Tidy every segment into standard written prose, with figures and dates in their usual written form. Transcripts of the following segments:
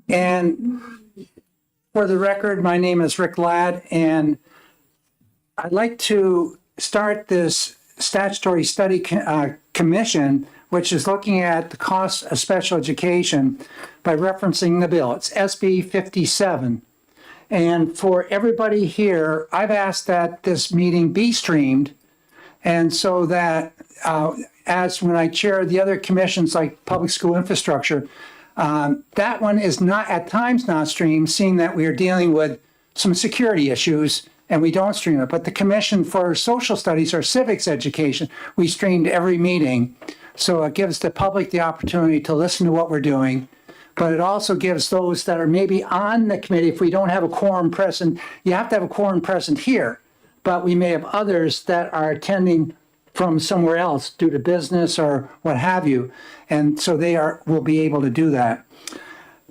And for the record, my name is Rick Ladd, and I'd like to start this statutory study commission, which is looking at the costs of special education by referencing the bill. It's SB 57. And for everybody here, I've asked that this meeting be streamed, and so that as when I chair the other commissions like public school infrastructure, that one is not at times not streamed, seeing that we are dealing with some security issues and we don't stream it. But the Commission for Social Studies or Civics Education, we streamed every meeting. So it gives the public the opportunity to listen to what we're doing. But it also gives those that are maybe on the committee, if we don't have a quorum present, you have to have a quorum present here. But we may have others that are attending from somewhere else due to business or what have you. And so will be able to do that.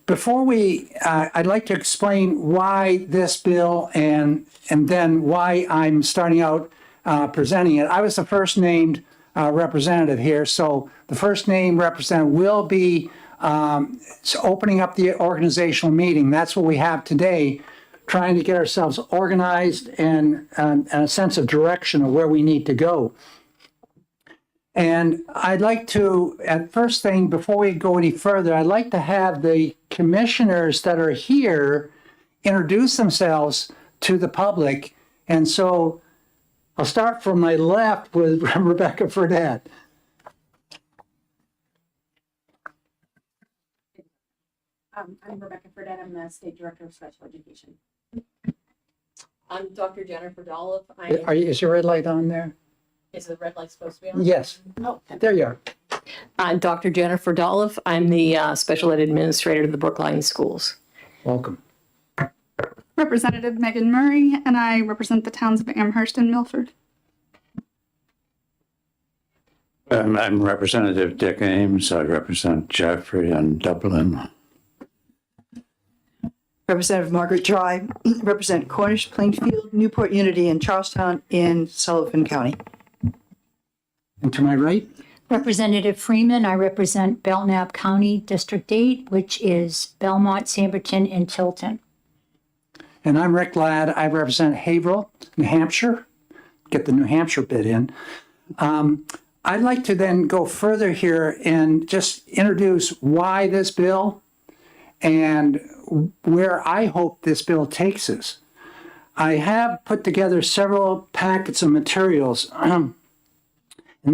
Before I'd like to explain why this bill and then why I'm starting out presenting it. I was the first named representative here. So the first named representative will be opening up the organizational meeting. That's what we have today, trying to get ourselves organized and a sense of direction of where we need to go. And I'd like to, at first thing, before we go any further, I'd like to have the commissioners that are here introduce themselves to the public. And so I'll start from my left with Rebecca Fredette. I'm Rebecca Fredette. I'm the State Director of Special Education. I'm Dr. Jennifer Dolliff. Is your red light on there? Is the red light supposed to be on? Yes. Oh, There you are. I'm Dr. Jennifer Dolliff. I'm the Special Ed Administrator of the Brookline Schools. Welcome. Representative Megan Murray, and I represent the towns of Amherst and Milford. I'm Representative Dick Ames. I represent Jeffrey and Dublin. Representative Margaret Dry, represent Cornish, Plainfield, Newport Unity, and Charlestown in Sullivan County. And to my right? Representative Freeman, I represent Belknap County District 8, which is Belmont, Sanborn, and Tilton. And I'm Rick Ladd. I represent Haverhill, New Hampshire. Get the New Hampshire bit in. I'd like to then go further here and just introduce why this bill and where I hope this bill takes us. I have put together several packets of materials, and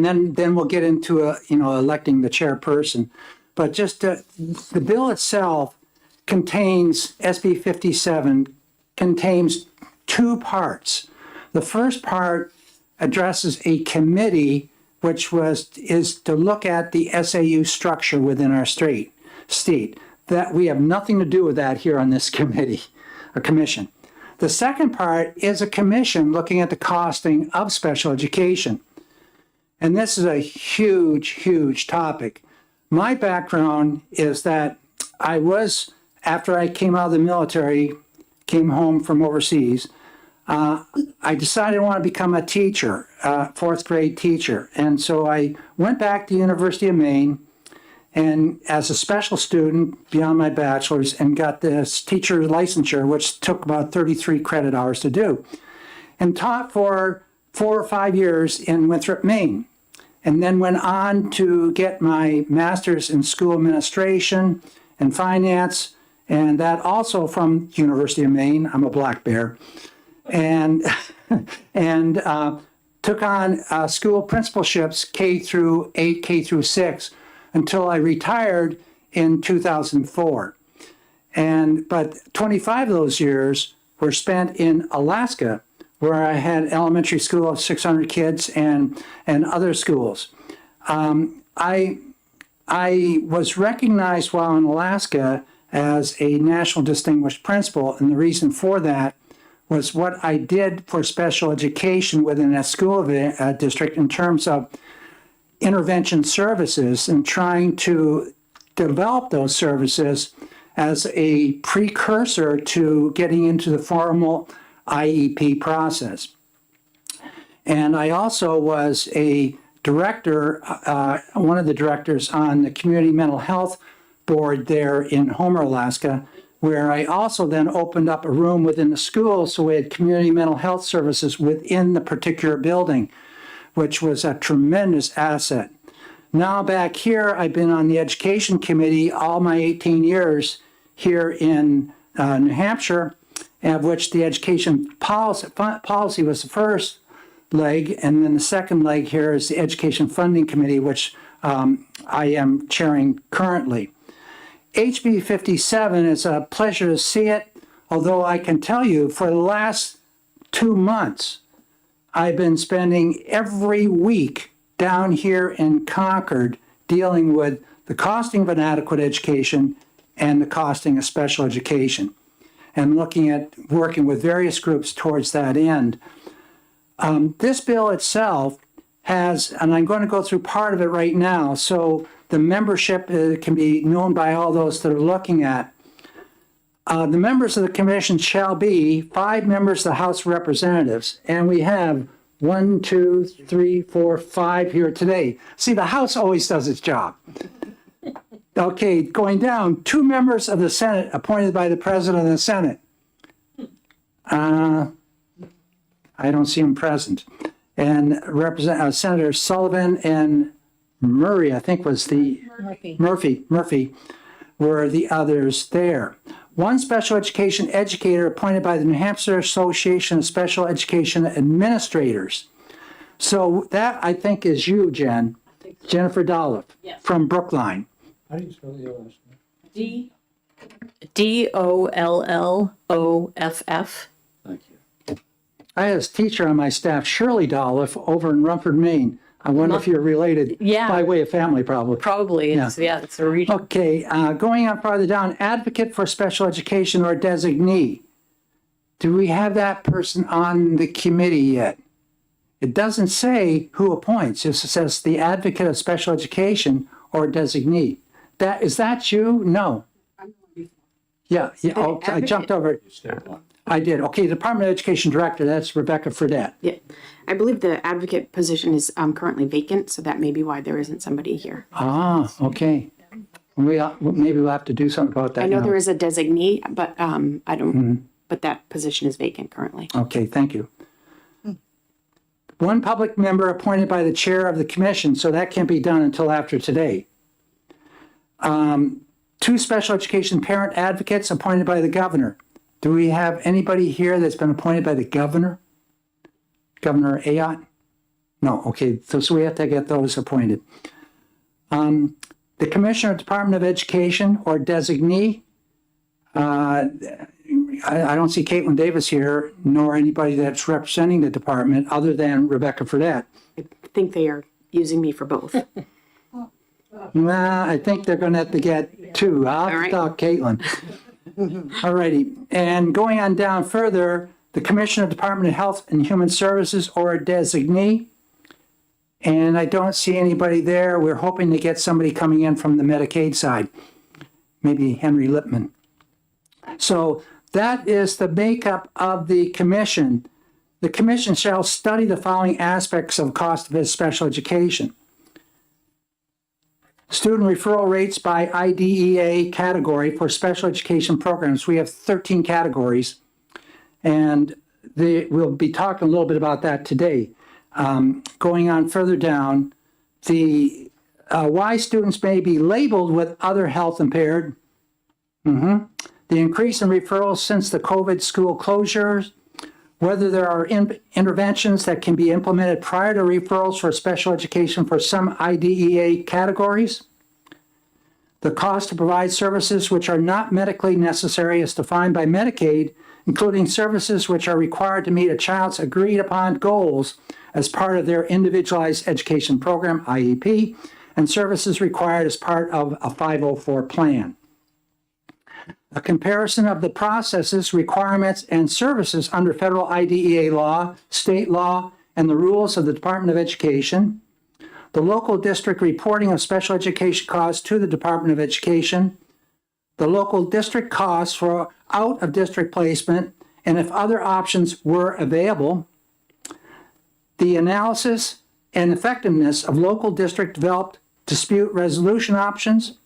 then we'll get into electing the chairperson. But just the bill itself contains, SB 57 contains two parts. The first part addresses a committee which is to look at the SAU structure within our state. That we have nothing to do with that here on this commission. The second part is a commission looking at the costing of special education. And this is a huge, huge topic. My background is that after I came out of the military, came home from overseas, I decided I want to become a teacher, fourth grade teacher. And so I went back to the University of Maine and as a special student beyond my bachelor's and got this teacher licensure, which took about 33 credit hours to do, and taught for 4 or 5 years in Winthrop, Maine. And then went on to get my master's in school administration and finance, and that also from University of Maine. I'm a black bear. And took on school principalships K through 8, K through 6, until I retired in 2004. But 25 of those years were spent in Alaska, where I had elementary school of 600 kids and other schools. I was recognized while in Alaska as a National Distinguished Principal, and the reason for that was what I did for special education within a school district in terms of intervention services and trying to develop those services as a precursor to getting into the formal IEP process. And I also was a director, one of the directors on the Community Mental Health Board there in Homer, Alaska, where I also then opened up a room within the school so we had community mental health services within the particular building, which was a tremendous asset. Now back here, I've been on the education committee all my 18 years here in New Hampshire, of which the education policy was the first leg, and then the second leg here is the education funding committee, which I am chairing currently. HB 57 is a pleasure to see it, although I can tell you for the last 2 months, I've been spending every week down here in Concord dealing with the costing of inadequate education and the costing of special education, and looking at working with various groups towards that end. This bill itself has, and I'm going to go through part of it right now, so the membership can be known by all those that are looking at. The members of the commission shall be 5 members of the House of Representatives, and we have 1, 2, 3, 4, 5 here today. See, the House always does its job. Okay, going down, 2 members of the Senate appointed by the President of the Senate. I don't see him present. And Senator Sullivan and Murray, I think was the Murphy were the others there. 1 special education educator appointed by the New Hampshire Association of Special Education Administrators. So that, I think, is you, Jen. Jennifer Dolliff from Brookline. How do you spell your last name? Dolloff. Thank you. I had a teacher on my staff, Shirley Dolliff, over in Rumford, Maine. I wonder if you're related Yeah. by way of family, probably. Probably, it's a region. Okay, going on farther down, advocate for special education or designee. Do we have that person on the committee yet? It doesn't say who appoints. It says the advocate of special education or designee. Is that you? No. Yeah. Oh, I jumped over it. Step 1. I did. Okay, Department of Education Director, that's Rebecca Fredette. Yeah, I believe the advocate position is currently vacant, so that may be why there isn't somebody here. Ah, okay. Maybe we'll have to do something about that I know now. there is a designee, but I don't, but that position is vacant currently. Okay, thank you. 1 public member appointed by the chair of the commission, so that can't be done until after today. 2 special education parent advocates appointed by the governor. Do we have anybody here that's been appointed by the governor? Governor Ayotte? No, okay, so we have to get those appointed. The Commissioner of Department of Education or designee. I don't see Caitlin Davis here, nor anybody that's representing the department other than Rebecca Fredette. I think they are using me for both. Nah, I think they're going to have to get 2. I'll have to right. talk Caitlin. All righty. And going on down further, the Commissioner of Department of Health and Human Services or a designee. And I don't see anybody there. We're hoping to get somebody coming in from the Medicaid side, maybe Henry Lipman. So that is the makeup of the commission. The commission shall study the following aspects of cost of its special education. Student referral rates by IDEA category for special education programs. We have 13 categories, and we'll be talking a little bit about that today. Going on further down, the why students may be labeled with other health impaired. The increase in referrals since the COVID school closures, whether there are interventions that can be implemented prior to referrals for special education for some IDEA categories, the cost to provide services which are not medically necessary as defined by Medicaid, including services which are required to meet a child's agreed upon goals as part of their individualized education program, IEP, and services required as part of a 504 plan. A comparison of the processes, requirements, and services under federal IDEA law, state law, and the rules of the Department of Education. The local district reporting of special education costs to the Department of Education. The local district costs for out-of-district placement, and if other options were available. The analysis and effectiveness of local district developed dispute resolution options,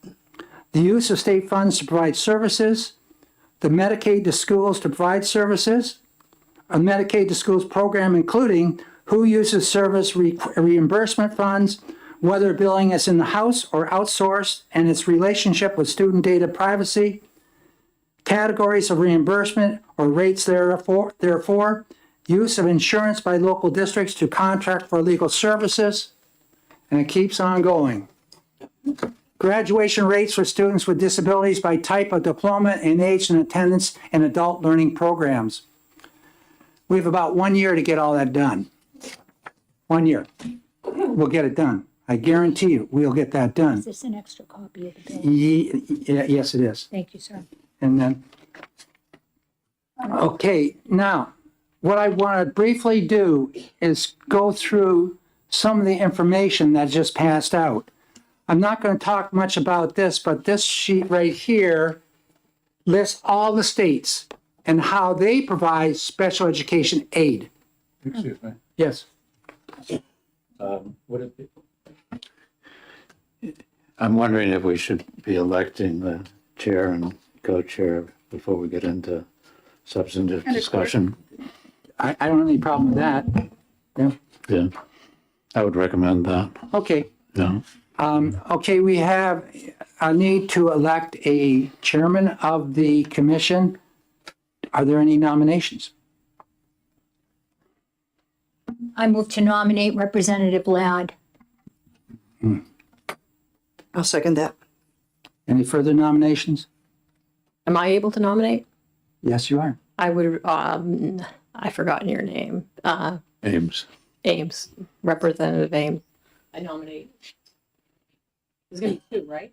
the use of state funds to provide services, the Medicaid to schools to provide services, a Medicaid to schools program including who uses service reimbursement funds, whether billing is in the house or outsourced, and its relationship with student data privacy, categories of reimbursement or rates therefore, use of insurance by local districts to contract for legal services, and it keeps on going. Graduation rates for students with disabilities by type of diploma and age and attendance in adult learning programs. We have about 1 year to get all that done. 1 year. We'll get it done. I guarantee you, we'll get that done. Is this an extra copy of the bill? Yes, it is. Thank you, sir. And then, okay, now, what I want to briefly do is go through some of the information that just passed out. I'm not going to talk much about this, but this sheet right here lists all the states and how they provide special education aid. Excuse me. Yes. Would it be? I'm wondering if we should be electing the chair and co-chair before we get into substantive discussion. I don't have any problem with that. Yeah. Yeah, I would recommend that. Okay. Yeah. Okay, we have a need to elect a chairman of the commission. Are there any nominations? I move to nominate Representative Ladd. I'll second that. Any further nominations? Am I able to nominate? Yes, you are. I would, I've forgotten your name. Ames. Ames, Representative Ames. I nominate. There's gonna be two, right?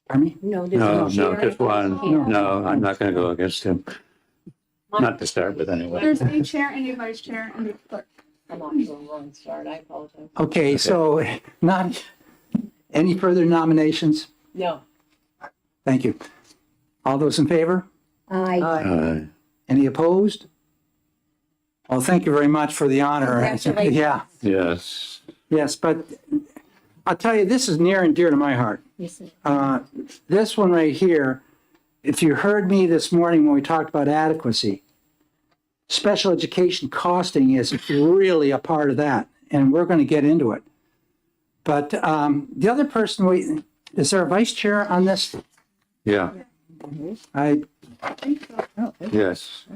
Pardon me? No, No, there's no, chair. just one. No, I'm not going to go against him. Not to start with, anyway. There's a chair and a vice chair and a clerk. I'm off to a wrong start. I apologize. Okay, so not any further nominations? No. Thank you. All those in favor? Aye. Any opposed? Well, thank you very much for the honor. Congratulations. Yeah, Yes. yes, but I'll tell you, this is near and dear to my heart. Yes, sir. This one right here, if you heard me this morning when we talked about adequacy, special education costing is really a part of that, and we're going to get into it. But the other person, is there a vice chair on this? Yeah, yes.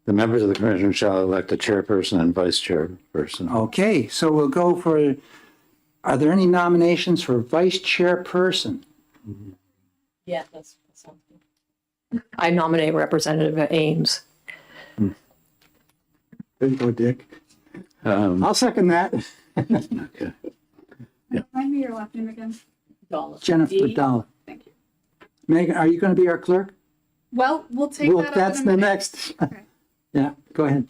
The members of the commission shall elect a chairperson and vice chairperson. Okay, so we'll go for, are there any nominations for vice chairperson? Yeah, that sounds good. I nominate Representative Ames. There you go, Dick. Um, I'll second that. okay. Remind me your last name again. Jennifer Dahl. Thank you. Megan, are you going to be our clerk? Well, we'll take Well, that up that's in a the minute. next. Okay. Yeah, go ahead.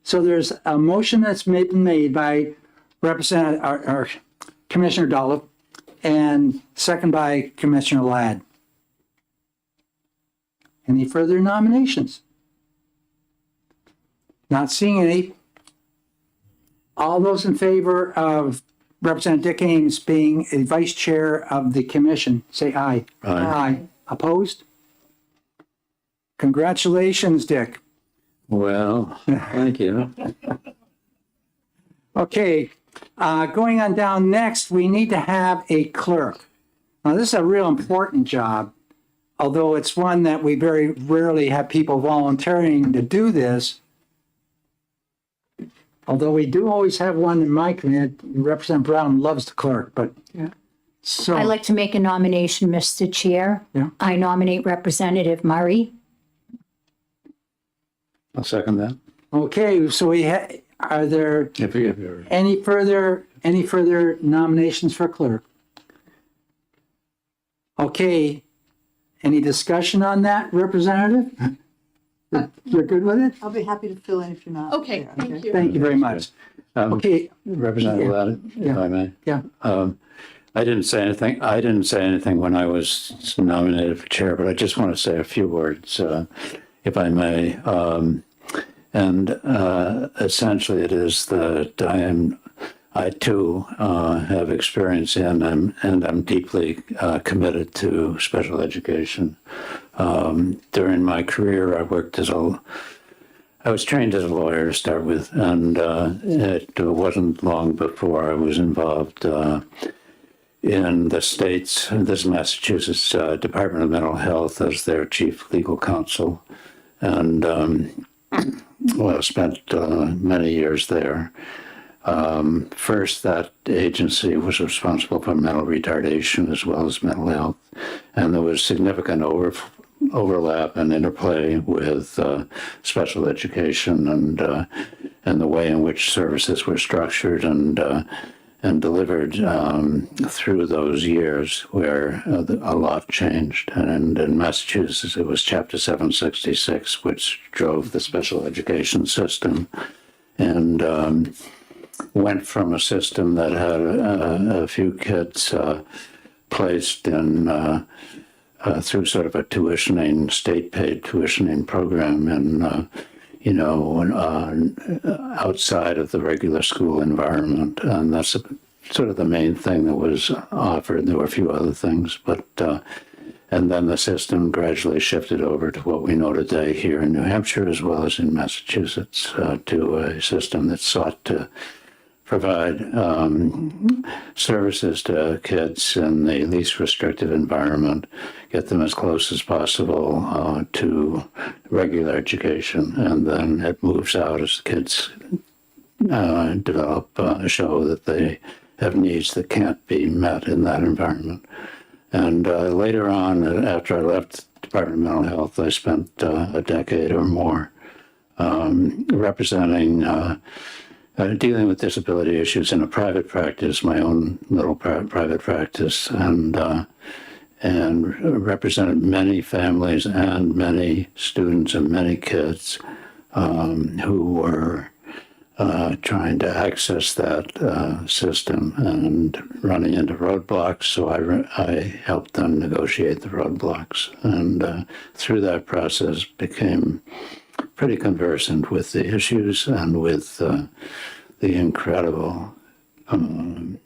So there's a motion that's been made by Representative, or Commissioner Dollop, and second by Commissioner Ladd. Any further nominations? Not seeing any. All those in favor of Representative Dick Ames being a vice chair of the commission, say aye. Aye. Opposed? Congratulations, Dick. Well, thank you. Okay, going on down next, we need to have a clerk. Now, this is a real important job, although it's one that we very rarely have people volunteering to do this. Although we do always have one in my community, Representative Brown loves the clerk, but. So. I'd like to make a nomination, Mr. Chair. Yeah. I nominate Representative Murray. I'll second that. Okay, so are there If you're, any further nominations for clerk? Okay, Any discussion on that, Representative? You're good with it? I'll be happy to fill in if you're not. Okay, there. thank you. Thank you very much. Okay, Representative Ladd, if I may. yeah. I didn't say anything when I was nominated for chair, but I just want to say a few words, if I may. Essentially, it is that I too have experience in and I'm deeply committed to special education. During my career, I was trained as a lawyer to start with, and it wasn't long before I was involved in the state's, this Massachusetts Department of Mental Health as their chief legal counsel, and spent many years there. First, that agency was responsible for mental retardation as well as mental health, and there was significant overlap and interplay with special education and the way in which services were structured and delivered through those years, where a lot changed. And in Massachusetts, it was Chapter 766, which drove the special education system, and went from a system that had a few kids placed in through sort of a state-paid tuitioning program, and outside of the regular school environment, and that's sort of the main thing that was offered. There were a few other things, but and then the system gradually shifted over to what we know today here in New Hampshire as well as in Massachusetts, to a system that sought to provide services to kids in the least restrictive environment, get them as close as possible to regular education, and then it moves out as the kids develop, show that they have needs that can't be met in that environment. And later on, after I left the Department of Mental Health, I spent a decade or more representing dealing with disability issues in a private practice, my own little private practice, and represented many families and many students and many kids who were trying to access that system and running into roadblocks. So I helped them negotiate the roadblocks, and through that process became pretty conversant with the issues and with the incredible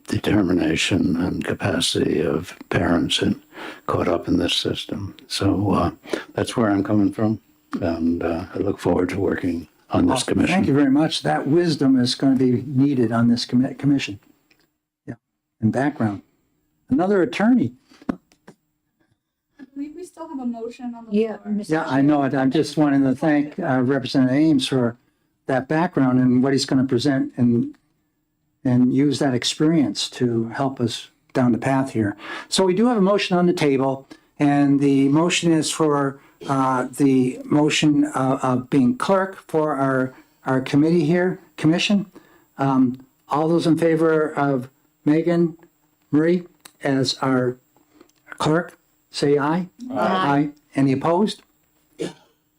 determination and capacity of parents and caught up in this system. So that's where I'm coming from, and I look forward to working on this commission. Thank you very much. That wisdom is going to be needed on this commission. Yeah, and background. Another attorney. We still have a motion on the Yeah, floor. Mr. Yeah, I know it. I'm just wanting to thank Representative Ames for that background and what he's going to present and use that experience to help us down the path here. So we do have a motion on the table, and the motion is for the motion of being clerk for our committee here, commission. All those in favor of Megan Murray as our clerk, say aye. Aye. Any opposed?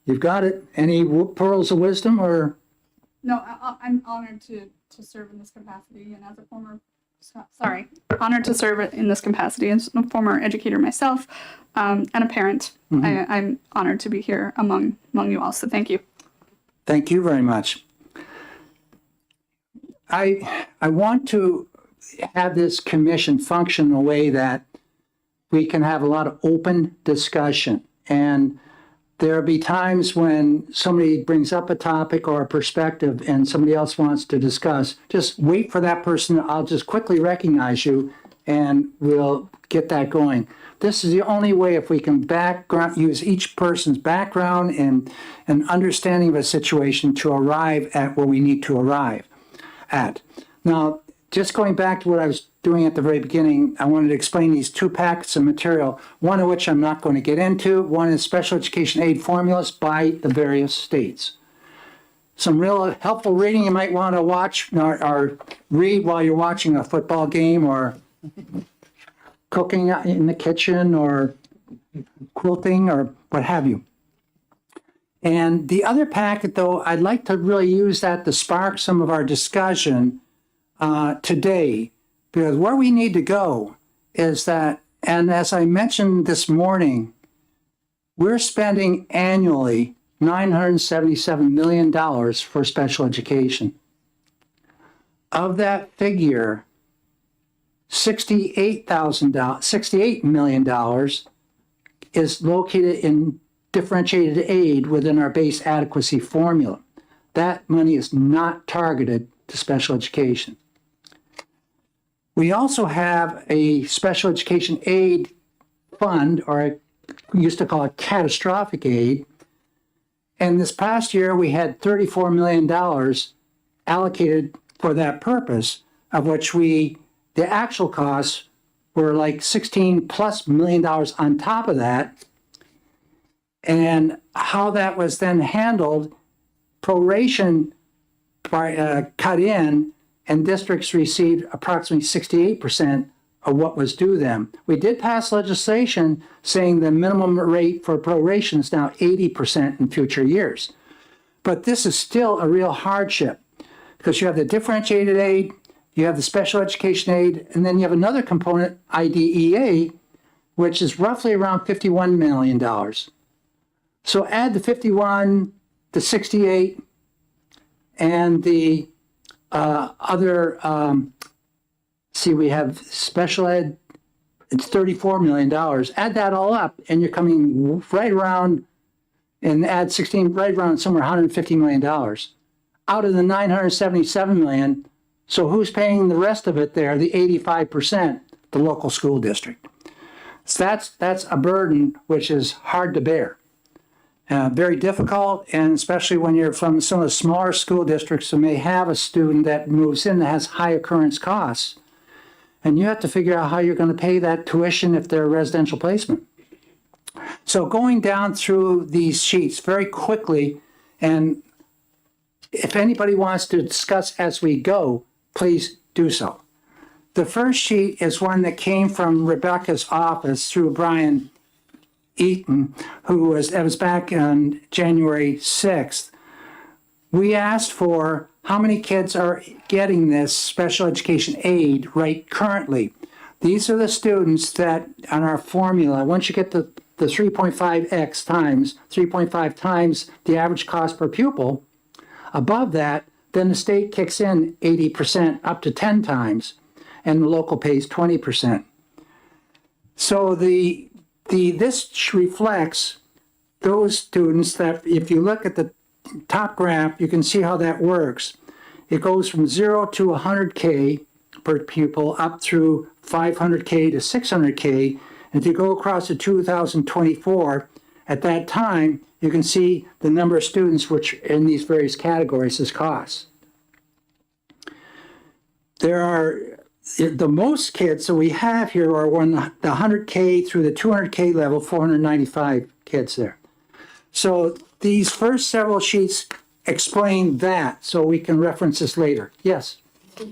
You've got it. Any pearls of wisdom or? No, I'm honored to serve in this capacity, and as a former, honored to serve in this capacity as a former educator myself, and a parent. I'm honored to be here among you all. So thank you. Thank you very much. I want to have this commission function in a way that we can have a lot of open discussion. And there'll be times when somebody brings up a topic or a perspective and somebody else wants to discuss. Just wait for that person. I'll just quickly recognize you and we'll get that going. This is the only way, if we can use each person's background and understanding of a situation to arrive at where we need to arrive at. Now, just going back to what I was doing at the very beginning, I wanted to explain these two packets of material, one of which I'm not going to get into. One is special education aid formulas by the various states. Some real helpful reading you might want to watch or read while you're watching a football game or cooking in the kitchen or quilting or what have you. And the other packet, though, I'd like to really use that to spark some of our discussion today, because where we need to go is that, and as I mentioned this morning, we're spending annually $977 million for special education. Of that figure, $68 million is located in differentiated aid within our base adequacy formula. That money is not targeted to special education. We also have a special education aid fund, or we used to call it catastrophic aid. And this past year, we had $34 million allocated for that purpose, of which the actual costs were like $16+ million on top of that. And how that was then handled, proration cut in, and districts received approximately 68% of what was due them. We did pass legislation saying the minimum rate for proration is now 80% in future years. But this is still a real hardship, because you have the differentiated aid, you have the special education aid, and then you have another component, IDEA, which is roughly around $51 million. So add the 51, the 68, and the other, we have special ed, it's $34 million. Add that all up, and you're coming right around, and add 16, right around somewhere $150 million. Out of the $977 million, so who's paying the rest of it there, the 85%, the local school district. So that's a burden which is hard to bear. Very difficult, and especially when you're from some of the smaller school districts who may have a student that moves in that has high occurrence costs. And you have to figure out how you're going to pay that tuition if they're a residential placement. So going down through these sheets very quickly, and if anybody wants to discuss as we go, please do so. The first sheet is one that came from Rebecca's office through Brian Eaton, who was back on January 6th. We asked for how many kids are getting this special education aid right currently. These are the students that on our formula, once you get the 3.5x times, 3.5 times the average cost per pupil, above that, then the state kicks in 80% up to 10 times, and the local pays 20%. So this reflects those students that, if you look at the top graph, you can see how that works. It goes from 0 to 100K per pupil up through 500K to 600K. And if you go across to 2024, at that time, you can see the number of students which in these various categories as costs. There are the most kids that we have here are the 100K through the 200K level, 495 kids there. So these first several sheets explain that, so we can reference this later. Yes,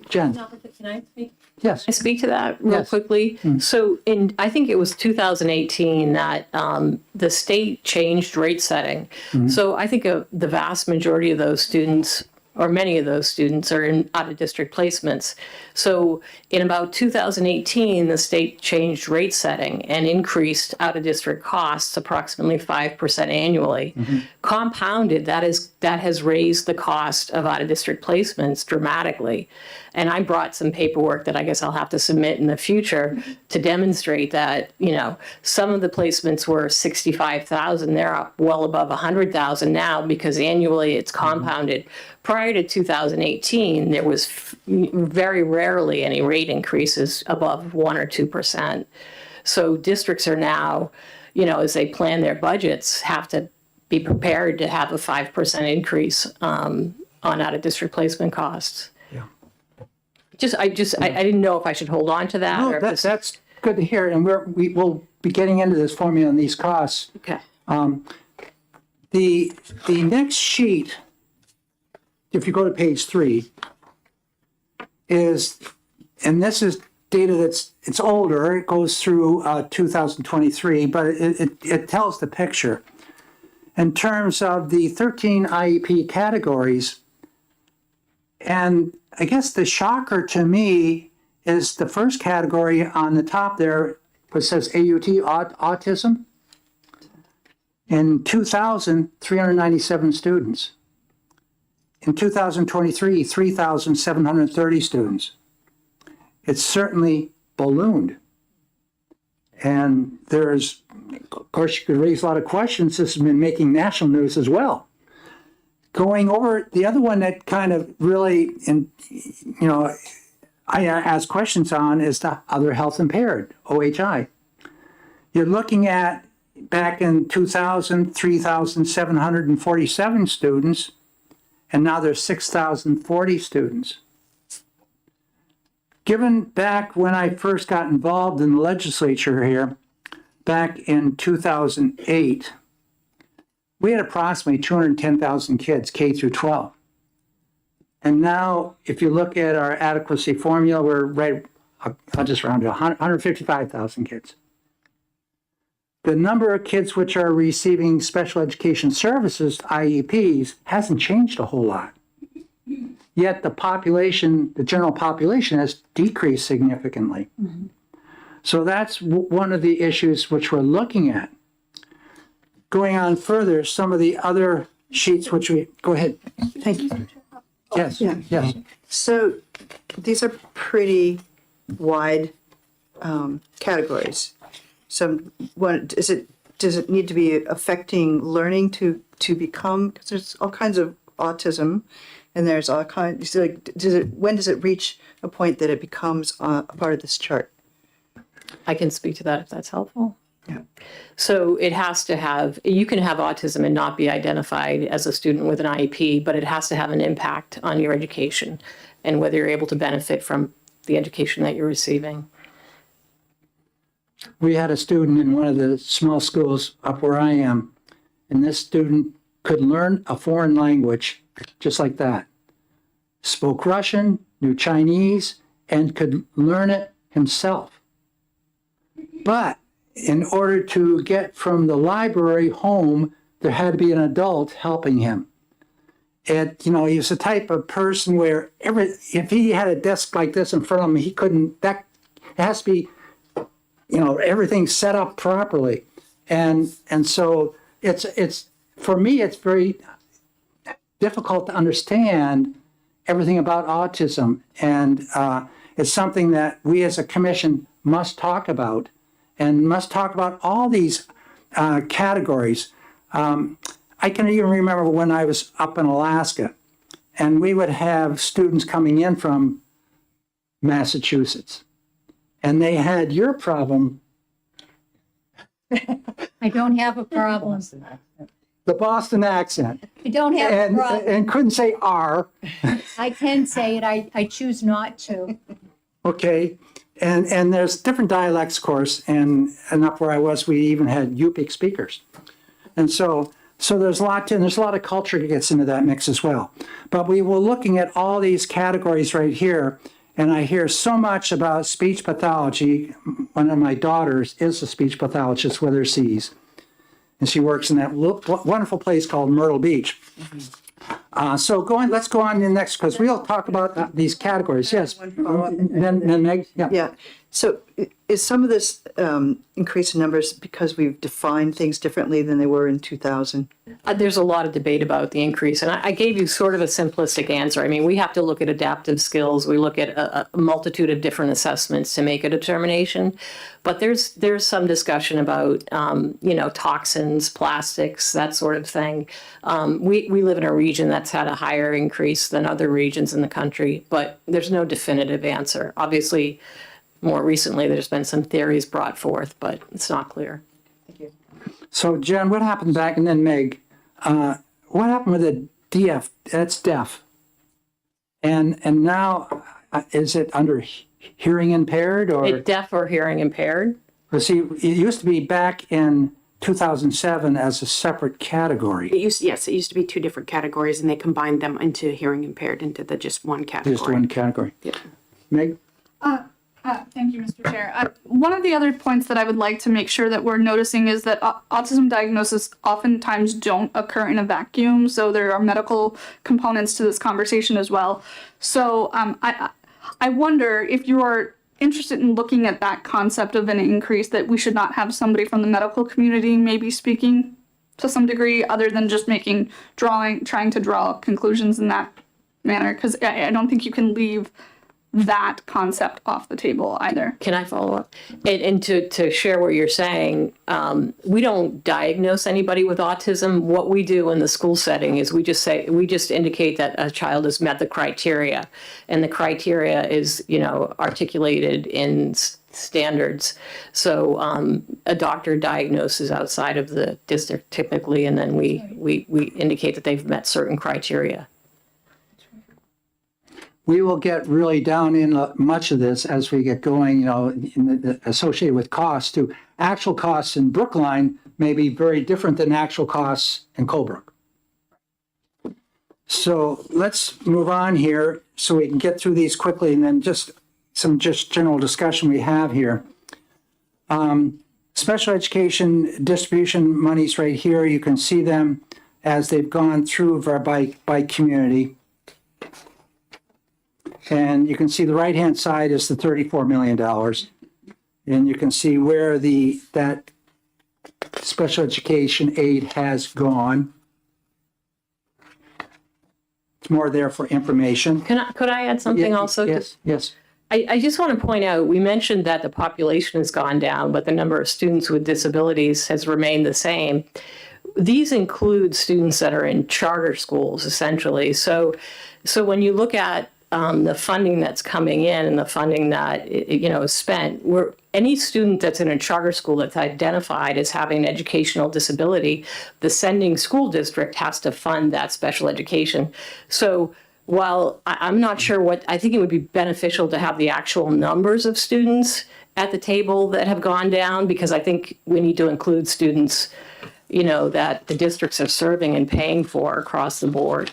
Jen. Can I speak? Yes. Can I speak to that real Yes. quickly? So I think it was 2018 that the state changed rate setting. So I think the vast majority of those students, or many of those students, are in out-of-district placements. So in about 2018, the state changed rate setting and increased out-of-district costs approximately 5% annually. Compounded, that has raised the cost of out-of-district placements dramatically. And I brought some paperwork that I guess I'll have to submit in the future to demonstrate that, some of the placements were 65,000. They're up well above 100,000 now because annually it's compounded. Prior to 2018, there was very rarely any rate increases above 1 or 2%. So districts are now, as they plan their budgets, have to be prepared to have a 5% increase on out-of-district placement costs. I didn't know if I should hold on to that. No, or if this- that's good to hear, and we will be getting into this formula and these costs. Okay. The next sheet, if you go to page 3, is, and this is data it's older. It goes through 2023, but it tells the picture. In terms of the 13 IEP categories, and I guess the shocker to me is the first category on the top there, which says AUT, autism. In 2000, 397 students. In 2023, 3,730 students. It's certainly ballooned. And there's, of course, you could raise a lot of questions. This has been making national news as well. Going over the other one that kind of really, I ask questions on is the other health impaired, OHI. You're looking at back in 2000, 3,747 students, and now there's 6,040 students. Given back when I first got involved in the legislature here, back in 2008, we had approximately 210,000 kids, K through 12. And now, if you look at our adequacy formula, we're right, I'll just round to 155,000 kids. The number of kids which are receiving special education services, IEPs, hasn't changed a whole lot. Yet the population, the general population has decreased significantly. Mm-hmm. So that's one of the issues which we're looking at. Going on further, some of the other sheets which we, go ahead. Thank you. Yes, Yeah. yes. So these are pretty wide categories. Does it need to be affecting learning to become, because there's all kinds of autism, and there's all kinds, like, when does it reach a point that it becomes a part of this chart? I can speak to that if that's helpful. Yeah. So it has to have, you can have autism and not be identified as a student with an IEP, but it has to have an impact on your education and whether you're able to benefit from the education that you're receiving. We had a student in one of the small schools up where I am, and this student could learn a foreign language just like that. Spoke Russian, knew Chinese, and could learn it himself. But in order to get from the library home, there had to be an adult helping him. And, he was the type of person where if he had a desk like this in front of him, he couldn't, it has to be, everything set up properly. And so it's for me, it's very difficult to understand everything about autism. And it's something that we as a commission must talk about, and must talk about all these categories. I can even remember when I was up in Alaska, and we would have students coming in from Massachusetts, and they had your problem, I don't have a problem. the Boston accent, I don't have a and problem. couldn't say R. I can say it. I choose not to. Okay, and there's different dialects, of course, and up where I was, we even had Yupik speakers, and so there's a lot and there's a lot of culture that gets into that mix as well. But we were looking at all these categories right here, and I hear so much about speech pathology. One of my daughters is a speech pathologist with her C's, and she works in that wonderful place called Myrtle Beach. So let's go on to the next, because we'll talk about these categories. Yes. Then Meg, yeah. Yeah. So is some of this increase in numbers because we've defined things differently than they were in 2000? There's a lot of debate about the increase, and I gave you sort of a simplistic answer. I mean, we have to look at adaptive skills. We look at a multitude of different assessments to make a determination. But there's some discussion about, toxins, plastics, that sort of thing. We live in a region that's had a higher increase than other regions in the country, but there's no definitive answer. Obviously, more recently, there's been some theories brought forth, but it's not clear. So Jen, what happened back, and then Meg, what happened with the DF? That's deaf. And now, is it under hearing impaired or? Deaf or hearing impaired? Well, see, it used to be back in 2007 as a separate category. It used to be two different categories, and they combined them into hearing impaired into just one category. Just one category. Yeah. Meg? Thank you, Mr. Chair. One of the other points that I would like to make sure that we're noticing is that autism diagnosis oftentimes don't occur in a vacuum. So there are medical components to this conversation as well. So I wonder if you are interested in looking at that concept of an increase, that we should not have somebody from the medical community maybe speaking to some degree, other than just trying to draw conclusions in that manner. Because I don't think you can leave that concept off the table either. Can I follow up? And to share what you're saying, we don't diagnose anybody with autism. What we do in the school setting is we just indicate that a child has met the criteria, and the criteria is, articulated in standards. So a doctor diagnoses outside of the district typically, and then we indicate that they've met certain criteria. We will get really down in much of this as we get going, associated with costs too. Actual costs in Brookline may be very different than actual costs in Colebrook. So let's move on here so we can get through these quickly, and then just some general discussion we have here. Special education distribution monies right here, you can see them as they've gone through by community. And you can see the right-hand side is the $34 million. And you can see where that special education aid has gone. It's more there for information. Could I add something also? Yes. I just want to point out, we mentioned that the population has gone down, but the number of students with disabilities has remained the same. These include students that are in charter schools, essentially. So when you look at the funding that's coming in and the funding that is spent, any student that's in a charter school that's identified as having an educational disability, the sending school district has to fund that special education. So while I'm not sure I think it would be beneficial to have the actual numbers of students at the table that have gone down, because I think we need to include students, that the districts are serving and paying for across the board.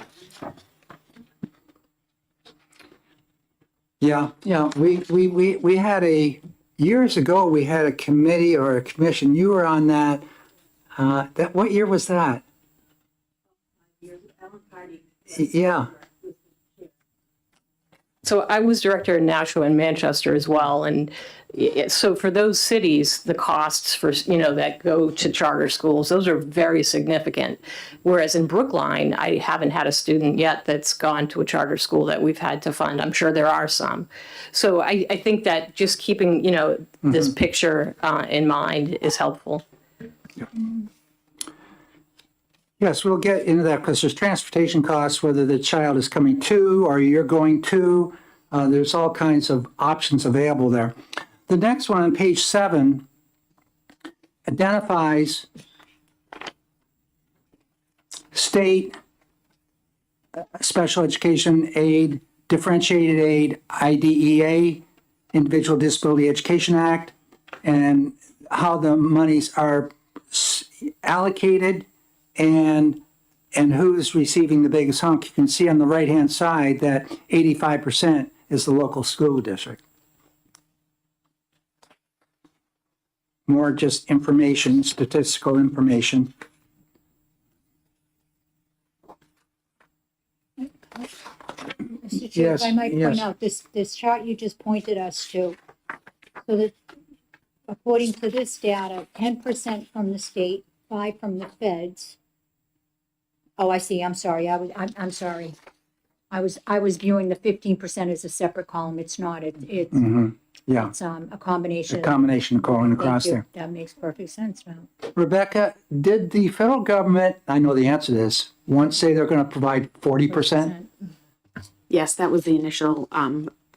Yeah. We had years ago, we had a committee or a commission. You were on that. What year was that? Yeah. So I was director in Nashua and Manchester as well. And so for those cities, the costs for, that go to charter schools, those are very significant. Whereas in Brookline, I haven't had a student yet that's gone to a charter school that we've had to fund. I'm sure there are some. So I think that just keeping, this picture in mind is helpful. Yes, we'll get into that because there's transportation costs, whether the child is coming to or you're going to. There's all kinds of options available there. The next one on page 7 identifies state special education aid, differentiated aid, IDEA, Individual Disability Education Act, and how the monies are allocated and who's receiving the biggest hunk. You can see on the right-hand side that 85% is the local school district. More just information, statistical information. Mr. Chair, Yes, if I might point yes. out, this chart you just pointed us to, so that according to this data, 10% from the state, 5 from the feds. Oh, I see, I'm sorry, I'm sorry. I was viewing the 15% as a separate column. It's not, it's Yeah, a combination. a combination going Thank across you. there. That makes perfect sense now. Rebecca, did the federal government, I know the answer to this, once say they're going to provide 40%? Yes, that was the initial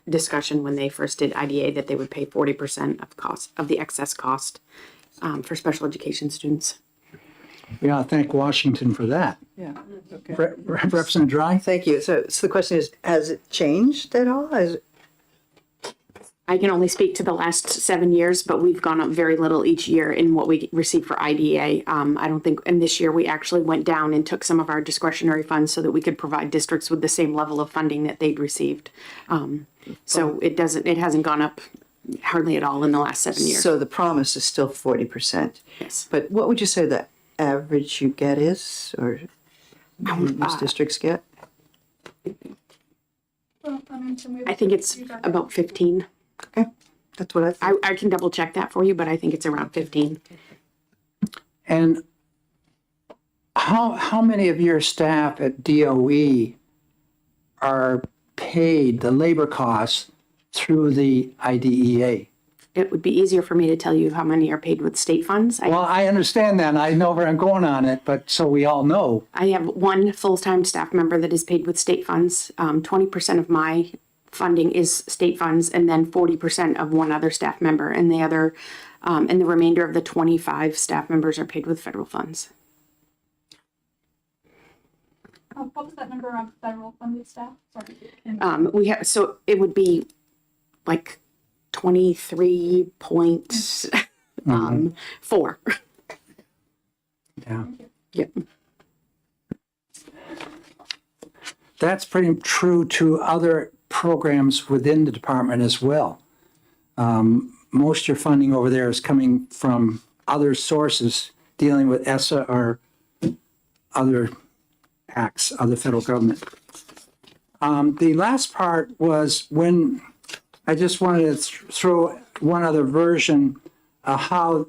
discussion when they first did IDA, that they would pay 40% of the excess cost for special education students. We ought to thank Washington for that. Yeah. Okay. Representative Dry? Thank you. So the question is, has it changed at all? I can only speak to the last 7 years, but we've gone up very little each year in what we receive for IDA. I don't think, and this year we actually went down and took some of our discretionary funds so that we could provide districts with the same level of funding that they'd received. So it hasn't gone up hardly at all in the last 7 years. So the promise is still 40%. Yes. But what would you say the average you get is, or most districts get? Well, I mean, can we- I think it's about 15. Okay, that's what I thought. I can double check that for you, but I think it's around 15. And how many of your staff at DOE are paid the labor costs through the IDEA? It would be easier for me to tell you how many are paid with state funds. Well, I understand that. I know where I'm going on it, but so we all know. I have one full-time staff member that is paid with state funds. 20% of my funding is state funds, and then 40% of one other staff member, and the other, and the remainder of the 25 staff members are paid with federal funds. What was that number of federal funded staff? Sorry. We have, so it would be like 23.4. Yeah. Yep. That's pretty true to other programs within the department as well. Most of your funding over there is coming from other sources dealing with ESSA or other acts of the federal government. The last part was when I just wanted to throw one other version of how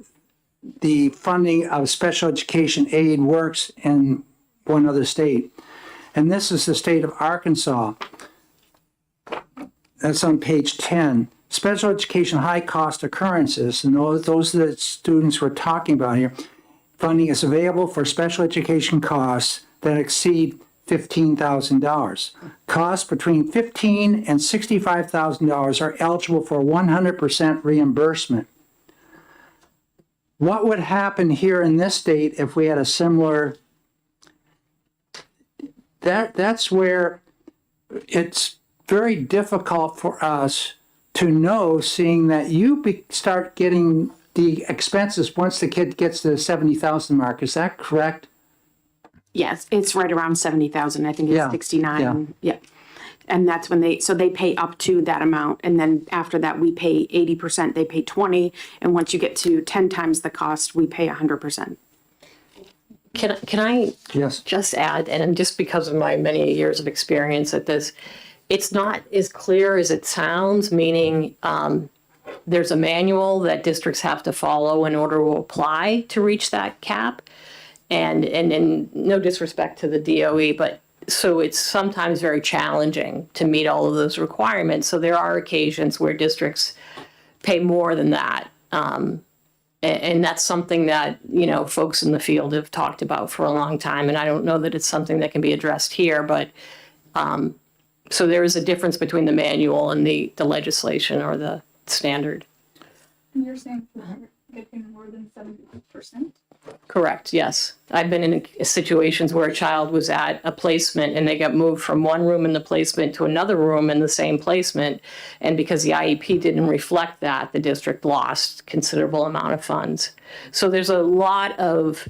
the funding of special education aid works in one other state. And this is the state of Arkansas. That's on page 10. Special education high cost occurrences, and those are the students we're talking about here. Funding is available for special education costs that exceed $15,000. Costs between $15,000 and $65,000 are eligible for 100% reimbursement. What would happen here in this state if we had a similar? That's where it's very difficult for us to know, seeing that you start getting the expenses once the kid gets to the 70,000 mark. Is that correct? Yes, it's right around 70,000. I think it's Yeah, 69. Yeah. And that's when they pay up to that amount. And then after that, we pay 80%, they pay 20. And once you get to 10 times the cost, we pay 100%. Can I Yes. just add, and just because of my many years of experience at this, it's not as clear as it sounds, meaning there's a manual that districts have to follow in order to apply to reach that cap. And no disrespect to the DOE, but so it's sometimes very challenging to meet all of those requirements. So there are occasions where districts pay more than that. And that's something that, you know, folks in the field have talked about for a long time. And I don't know that it's something that can be addressed here, but so there is a difference between the manual and the legislation or the standard. And you're saying getting more than 70%? Correct, yes. I've been in situations where a child was at a placement and they got moved from one room in the placement to another room in the same placement. And because the IEP didn't reflect that, the district lost considerable amount of funds. So there's a lot of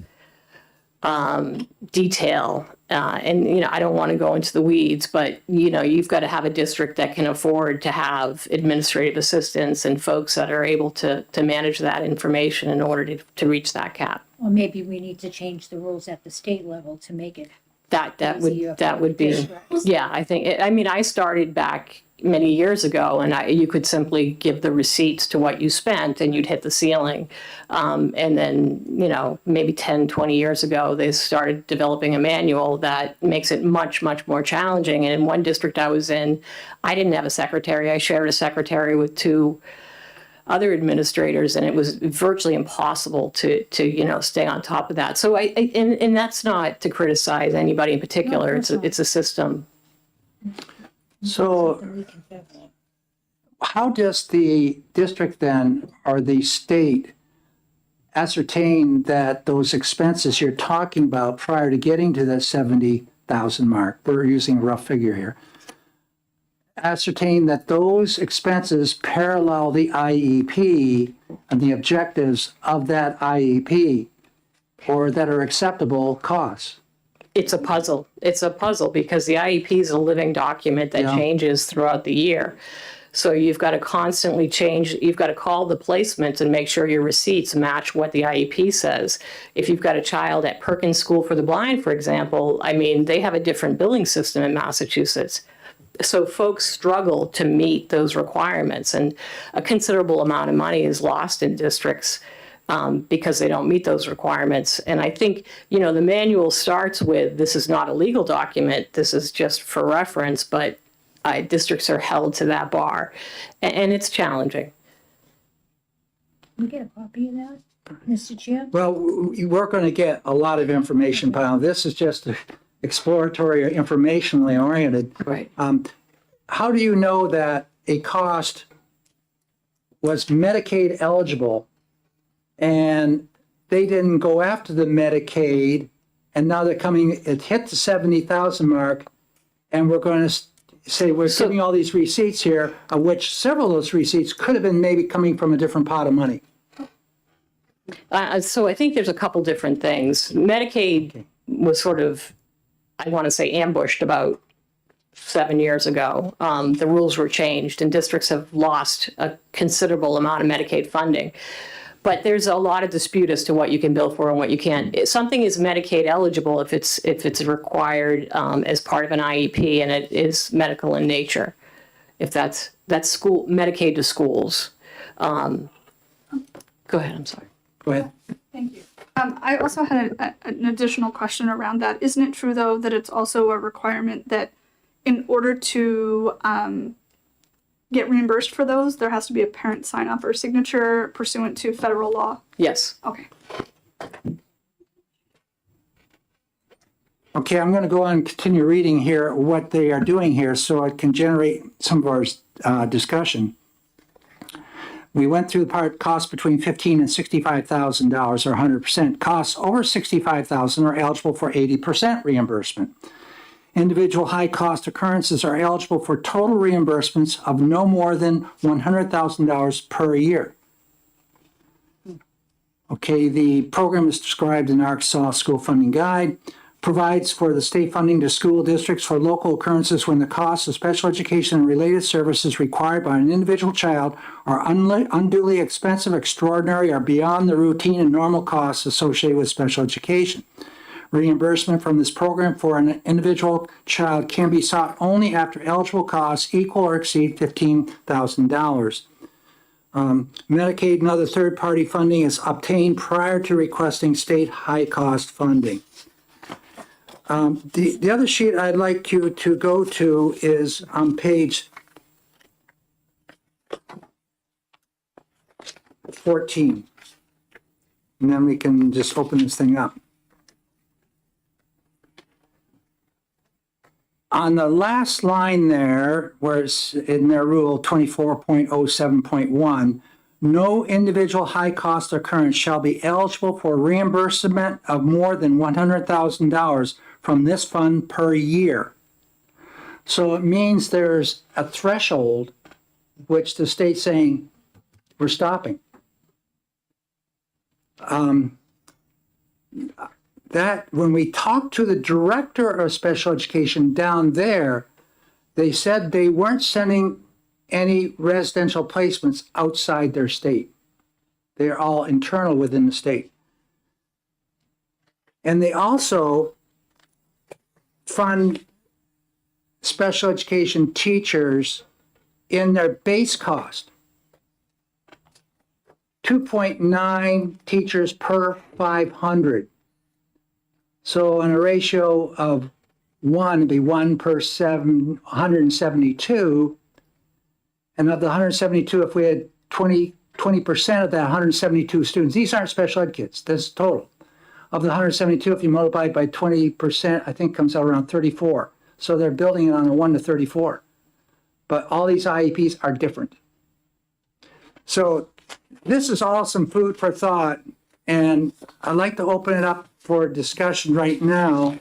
detail. And, you know, I don't want to go into the weeds, but, you know, you've got to have a district that can afford to have administrative assistants and folks that are able to manage that information in order to reach that cap. Or maybe we need to change the rules at the state level to make it That easier would for be, districts. yeah, I think, I mean, I started back many years ago and you could simply give the receipts to what you spent and you'd hit the ceiling. And then, you know, maybe 10, 20 years ago, they started developing a manual that makes it much, much more challenging. And in one district I was in, I didn't have a secretary. I shared a secretary with two other administrators, and it was virtually impossible to you know, stay on top of that. So and that's not to criticize anybody in particular. It's a system. So how does the district then, or the state, ascertain that those expenses you're talking about prior to getting to the 70,000 mark, we're using a rough figure here, ascertain that those expenses parallel the IEP and the objectives of that IEP, or that are acceptable costs? It's a puzzle. It's a puzzle because the IEP is a living document that Yeah. changes throughout the year. So you've got to constantly change, you've got to call the placements and make sure your receipts match what the IEP says. If you've got a child at Perkins School for the Blind, for example, I mean, they have a different billing system in Massachusetts. So folks struggle to meet those requirements, and a considerable amount of money is lost in districts because they don't meet those requirements. And I think, you know, the manual starts with, this is not a legal document, this is just for reference, but districts are held to that bar, and it's challenging. Can we get a copy of that, Mr. Chair? Well, we're going to get a lot of information, Pam. This is just exploratory or informationally oriented. Right. How do you know that a cost was Medicaid eligible and they didn't go after the Medicaid, and now they're coming, it hit the 70,000 mark, and we're going to say we're giving all these receipts here, of which several of those receipts could have been maybe coming from a different pot of money. So I think there's a couple different things. Medicaid was sort of, I want to say, ambushed about 7 years ago. The rules were changed and districts have lost a considerable amount of Medicaid funding. But there's a lot of dispute as to what you can bill for and what you can't. Something is Medicaid eligible if it's required as part of an IEP and it is medical in nature. If that's school Medicaid to schools. Go ahead. I'm sorry. Go ahead. Thank you. I also had an additional question around that. Isn't it true, though, that it's also a requirement that in order to get reimbursed for those, there has to be a parent sign off or signature pursuant to federal law? Yes. Okay. Okay, I'm going to go on and continue reading here what they are doing here so it can generate some of our discussion. We went through the part costs between $15,000 and $65,000 or 100%. Costs over $65,000 are eligible for 80% reimbursement. Individual high-cost occurrences are eligible for total reimbursements of no more than $100,000 per year. Okay, the program is described in Arkansas School Funding Guide, provides for the state funding to school districts for local occurrences when the costs of special education and related services required by an individual child are unduly expensive, extraordinary, or beyond the routine and normal costs associated with special education. Reimbursement from this program for an individual child can be sought only after eligible costs equal or exceed $15,000. Medicaid and other third-party funding is obtained prior to requesting state high-cost funding. The other sheet I'd like you to go to is on page 14. And then we can just open this thing up. On the last line there, where it's in their rule 24.07.1, no individual high-cost occurrence shall be eligible for reimbursement of more than $100,000 from this fund per year. So it means there's a threshold which the state's saying we're stopping. That when we talked to the director of special education down there, they said they weren't sending any residential placements outside their state. They're all internal within the state. And they also fund special education teachers in their base cost. 2.9 teachers per 500. So in a ratio of 1, it'd be 1 per 172. And of the 172, if we had 20% of that 172 students, these aren't special ed kids, this is total. Of the 172, if you multiply it by 20%, I think comes out around 34. So they're building it on a 1 to 34. But all these IEPs are different. So this is all some food for thought. And I'd like to open it up for discussion right now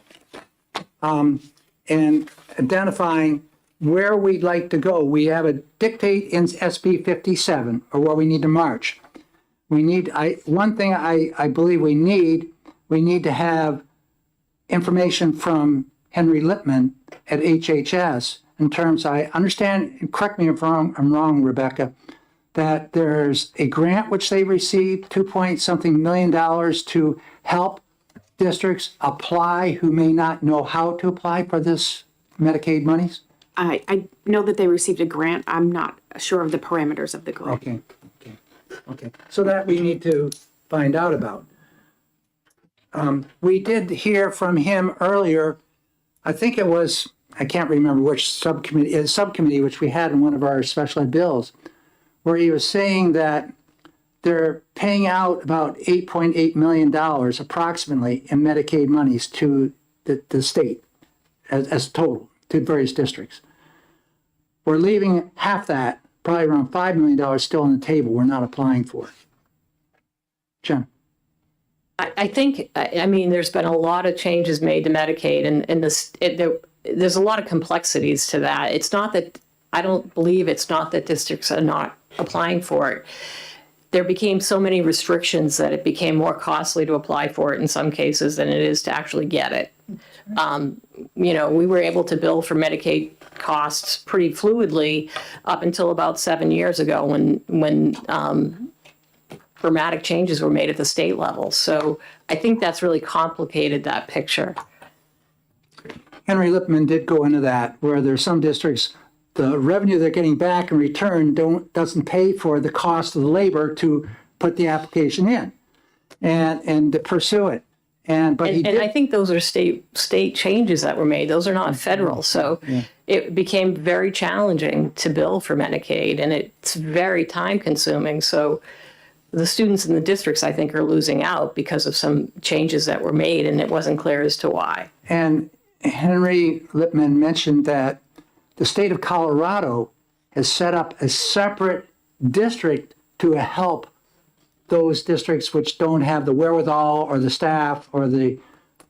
and identifying where we'd like to go. We have a dictate in SB 57 or where we need to march. We need, one thing I believe we need to have information from Henry Lippman at HHS in terms, I understand, correct me if I'm wrong, Rebecca, that there's a grant which they received, 2 million to help districts apply who may not know how to apply for this Medicaid monies? I know that they received a grant. I'm not sure of the parameters of the grant. Okay. So that we need to find out about. We did hear from him earlier, I think it was, I can't remember which subcommittee which we had in one of our special ed bills, where he was saying that they're paying out about $8.8 million approximately in Medicaid monies to the state as total, to various districts. We're leaving half that, probably around $5 million still on the table we're not applying for. Jen? I think, I mean, there's been a lot of changes made to Medicaid, and there's a lot of complexities to that. It's not that, I don't believe it's not that districts are not applying for it. There became so many restrictions that it became more costly to apply for it in some cases than it is to actually get it. We were able to bill for Medicaid costs pretty fluidly up until about 7 years ago when dramatic changes were made at the state level. So I think that's really complicated that picture. Henry Lipman did go into that, where there's some districts, the revenue they're getting back in return doesn't pay for the cost of the labor to put the application in and to pursue it. But he did. And I think those are state changes that were made. Those are not federal. So it became very challenging to bill for Medicaid, and it's very time consuming. So the students in the districts, I think, are losing out because of some changes that were made, and it wasn't clear as to why. And Henry Lipman mentioned that the state of Colorado has set up a separate district to help those districts which don't have the wherewithal or the staff or the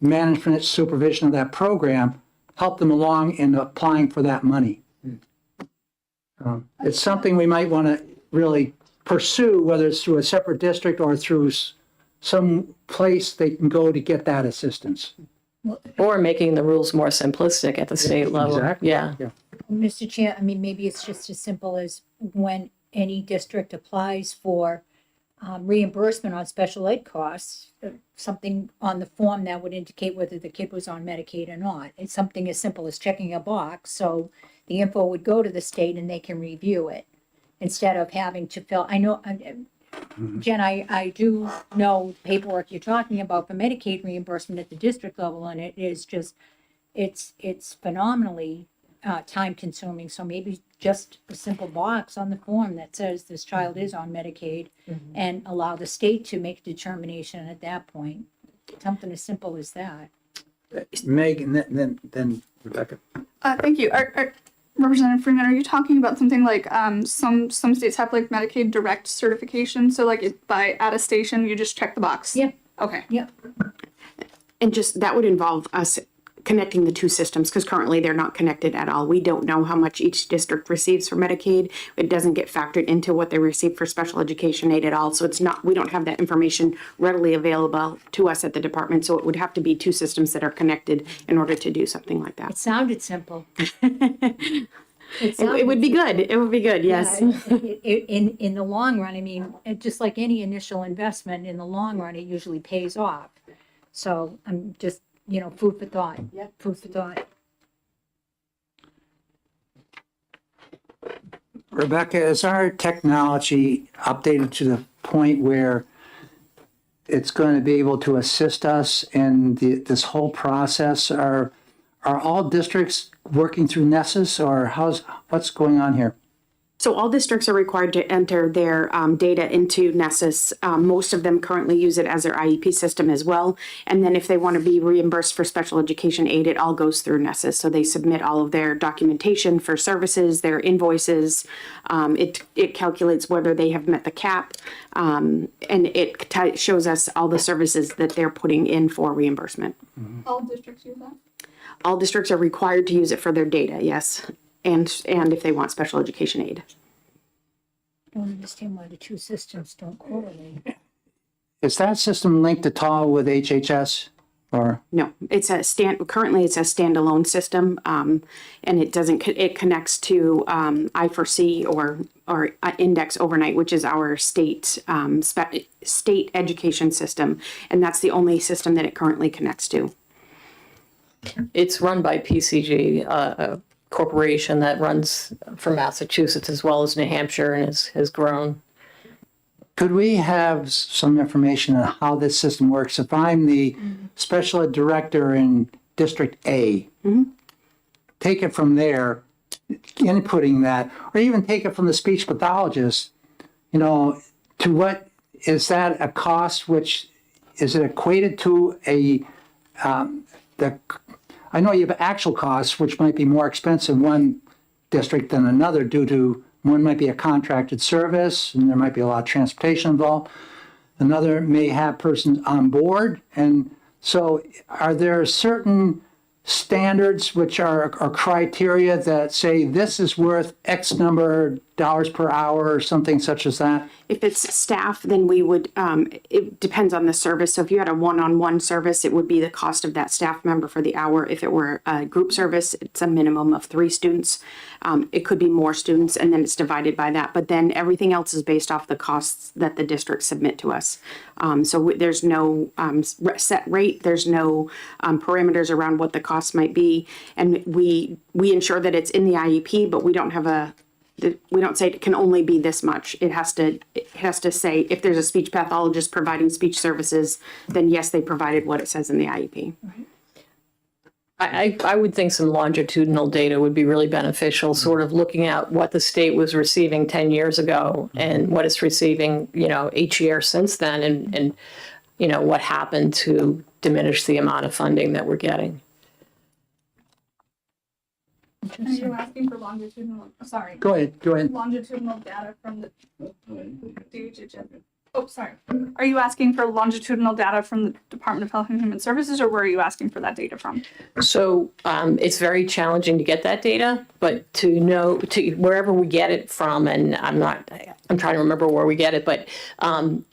management supervision of that program, help them along in applying for that money. It's something we might want to really pursue, whether it's through a separate district or through some place they can go to get that assistance. Or making the rules more simplistic at the state level. Exactly. Yeah. Mr. Chair, I mean, maybe it's just as simple as when any district applies for reimbursement on special ed costs, something on the form that would indicate whether the kid was on Medicaid or not. It's something as simple as checking a box, so the info would go to the state and they can review it, instead of having to fill, I know, Jen, I do know the paperwork you're talking about for Medicaid reimbursement at the district level, and it is just, it's phenomenally time consuming. So maybe just a simple box on the form that says this child is on Medicaid, and allow the state to make a determination at that point. Something as simple as that. Meg, and then Rebecca. Thank you. Representative Freeman, are you talking about something like some states have like Medicaid direct certification? So like by attestation, you just check the box? Yeah. Okay. Yep. And just that would involve us connecting the two systems, because currently they're not connected at all. We don't know how much each district receives for Medicaid. It doesn't get factored into what they receive for special education aid at all. So it's not, we don't have that information readily available to us at the department. So it would have to be two systems that are connected in order to do something like It that. sounded simple. It would be good. It would be good. Yes. In the long run, I mean, just like any initial investment, in the long run, it usually pays off. So I'm just, food for thought. Yep. Food for thought. Rebecca, is our technology updated to the point where it's going to be able to assist us in this whole process? Are all districts working through Nessus, or what's going on here? So all districts are required to enter their data into Nessus. Most of them currently use it as their IEP system as well. And then if they want to be reimbursed for special education aid, it all goes through Nessus. So they submit all of their documentation for services, their invoices. It calculates whether they have met the cap. And it shows us all the services that they're putting in for reimbursement. All districts use that? All districts are required to use it for their data, yes. And if they want special education aid. I don't understand why the two systems don't correlate. Is that system linked at all with HHS? or? No, currently it's a standalone system, and it doesn't, it connects to, I4C or Index Overnight, which is our state, state education system. And that's the only system that it currently connects to. It's run by PCG, a corporation that runs from Massachusetts as well as New Hampshire and has grown. Could we have some information on how this system works? If I'm the special ed director in District A, take it from there, inputting that, or even take it from the speech pathologist, you know, to what, is that a cost which, is it equated to I know you have actual costs, which might be more expensive in one district than another due to, one might be a contracted service and there might be a lot of transportation involved. Another may have persons on board. And so are there certain standards which are criteria that say this is worth X number of dollars per hour or something such as that? If it's staff, then we would, it depends on the service. So if you had a one-on-one service, it would be the cost of that staff member for the hour. If it were a group service, it's a minimum of 3 students. It could be more students, and then it's divided by that. But then everything else is based off the costs that the district submit to us. So there's no set rate. There's no parameters around what the costs might be. And we ensure that it's in the IEP, but we don't have we don't say it can only be this much. It has to say if there's a speech pathologist providing speech services, then yes, they provided what it says in the IEP. I would think some longitudinal data would be really beneficial, sort of looking at what the state was receiving 10 years ago and what it's receiving, you know, each year since then, and you know, what happened to diminish the amount of funding that we're getting. Are you asking for longitudinal, sorry, Go ahead. longitudinal data from the DHHS? Oh, sorry. Are you asking for longitudinal data from the Department of Health and Human Services, or where are you asking for that data from? So it's very challenging to get that data, but to know wherever we get it from, and I'm trying to remember where we get it, but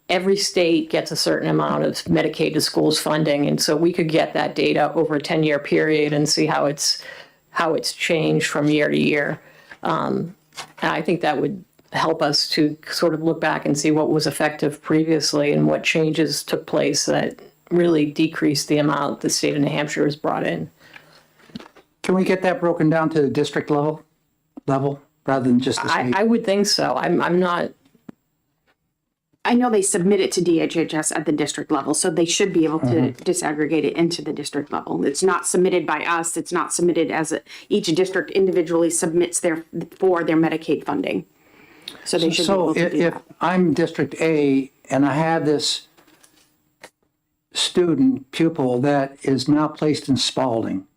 every state gets a certain amount of Medicaid to schools funding. And so we could get that data over a 10-year period and see how it's changed from year to year. And I think that would help us to sort of look back and see what was effective previously and what changes took place that really decreased the amount the state of New Hampshire has brought in. Can we get that broken down to the district level rather than just the state? I would think so. I'm not. I know they submit it to DHHS at the district level, so they should be able to disaggregate it into the district level. It's not submitted by us. It's not submitted each district individually submits for their Medicaid funding. So they should be able to do if that. I'm District A and I have this pupil that is now placed in Spalding,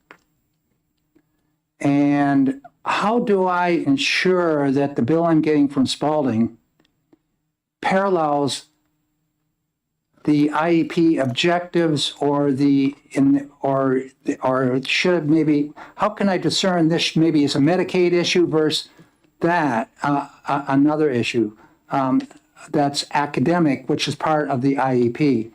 and how do I ensure that the bill I'm getting from Spalding parallels the IEP objectives or should maybe, how can I discern this maybe is a Medicaid issue versus that another issue that's academic, which is part of the IEP?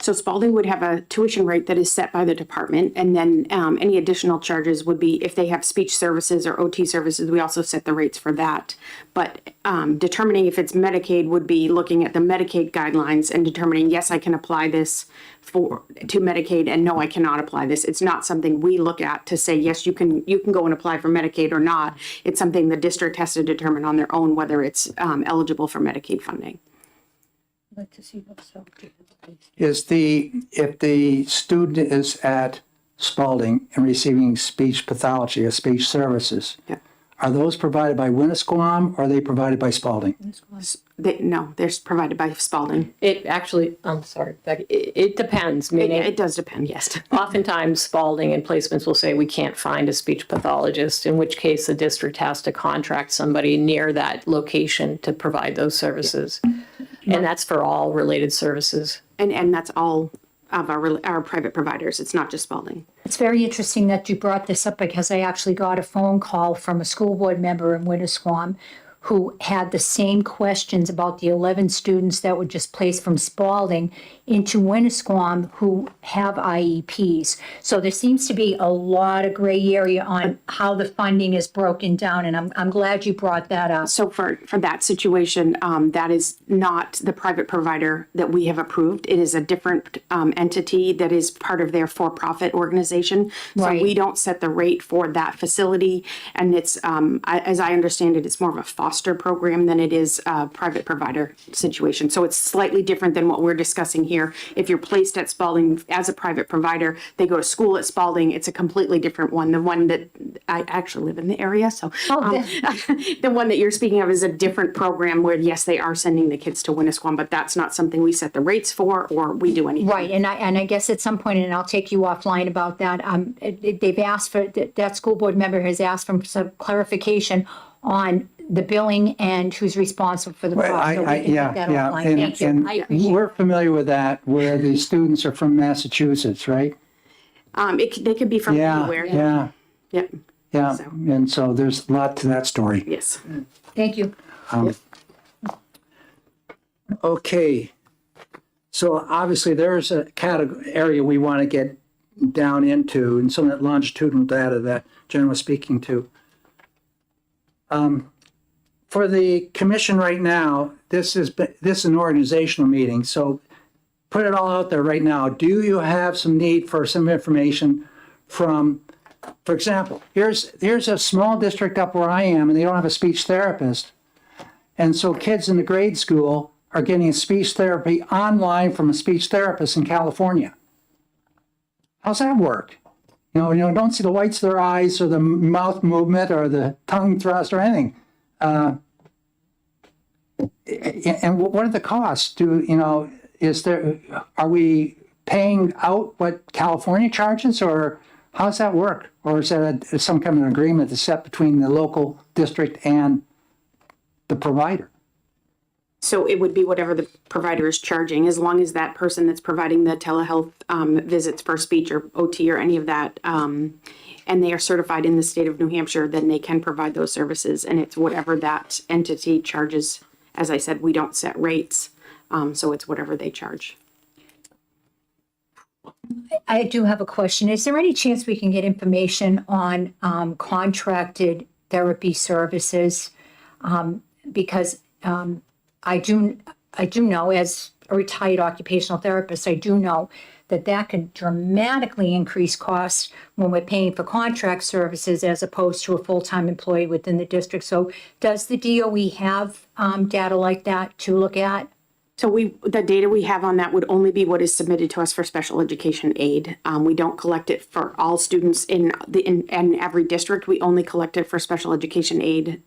So Spalding would have a tuition rate that is set by the department, and then any additional charges would be if they have speech services or OT services, we also set the rates for that. But determining if it's Medicaid would be looking at the Medicaid guidelines and determining, yes, I can apply this to Medicaid, and no, I cannot apply this. It's not something we look at to say, yes, you can go and apply for Medicaid or not. It's something the district has to determine on their own whether it's eligible for Medicaid funding. Like to see what's so. If the student is at Spalding and receiving speech pathology or speech services, Yeah. are those provided by Winnisquam or are they provided by Spalding? No, they're provided by Spalding. It actually, I'm sorry, Becky, it depends. Meaning, It does depend, yes. oftentimes Spalding and placements will say we can't find a speech pathologist, in which case the district has to contract somebody near that location to provide those services. And that's for all related services. And that's all of our private providers. It's not just Spalding. It's very interesting that you brought this up because I actually got a phone call from a school board member in Winnisquam who had the same questions about the 11 students that were just placed from Spalding into Winnisquam who have IEPs. So there seems to be a lot of gray area on how the funding is broken down, and I'm glad you brought that up. So for that situation, that is not the private provider that we have approved. It is a different entity that is part of their for-profit organization. So Right. we don't set the rate for that facility. And it's, as I understand it, it's more of a foster program than it is a private provider situation. So it's slightly different than what we're discussing here. If you're placed at Spalding as a private provider, they go to school at Spalding, it's a completely different one. The one that, I actually live in the area, so the one that you're speaking of is a different program where, yes, they are sending the kids to Winnisquam, but that's not something we set the rates for or we do anything. Right, and I guess at some point, and I'll take you offline about that, they've asked for, that school board member has asked for some clarification on the billing and who's responsible for the Well, cost. So we can take yeah, that yeah, offline. Thank you. I and appreciate we're familiar with that, where the students are from Massachusetts, right? They could be from Yeah, anywhere. yeah, Yep. yeah, So. and so there's a lot to that story. Yes. Thank you. Okay, so obviously there's a category, area we want to get down into, and some of that longitudinal data that Jen was speaking to. For the commission right now, this is an organizational meeting, so put it all out there right now. Do you have some need for some information from, for example, here's a small district up where I am, and they don't have a speech therapist. And so kids in the grade school are getting speech therapy online from a speech therapist in California. How's that work? You know, don't see the whites of their eyes or the mouth movement or the tongue thrust or anything. And what are the costs? Are we paying out what California charges, or how's that work? Or is that some kind of an agreement that's set between the local district and the provider? So it would be whatever the provider is charging, as long as that person that's providing the telehealth visits for speech or OT or any of that, and they are certified in the state of New Hampshire, then they can provide those services. And it's whatever that entity charges. As I said, we don't set rates, so it's whatever they charge. I do have a question. Is there any chance we can get information on contracted therapy services? Because I do know, as a retired occupational therapist, I do know that can dramatically increase costs when we're paying for contract services as opposed to a full-time employee within the district. So does the DOE have data like that to look at? So the data we have on that would only be what is submitted to us for special education aid. We don't collect it for all students in every district. We only collect it for special education aid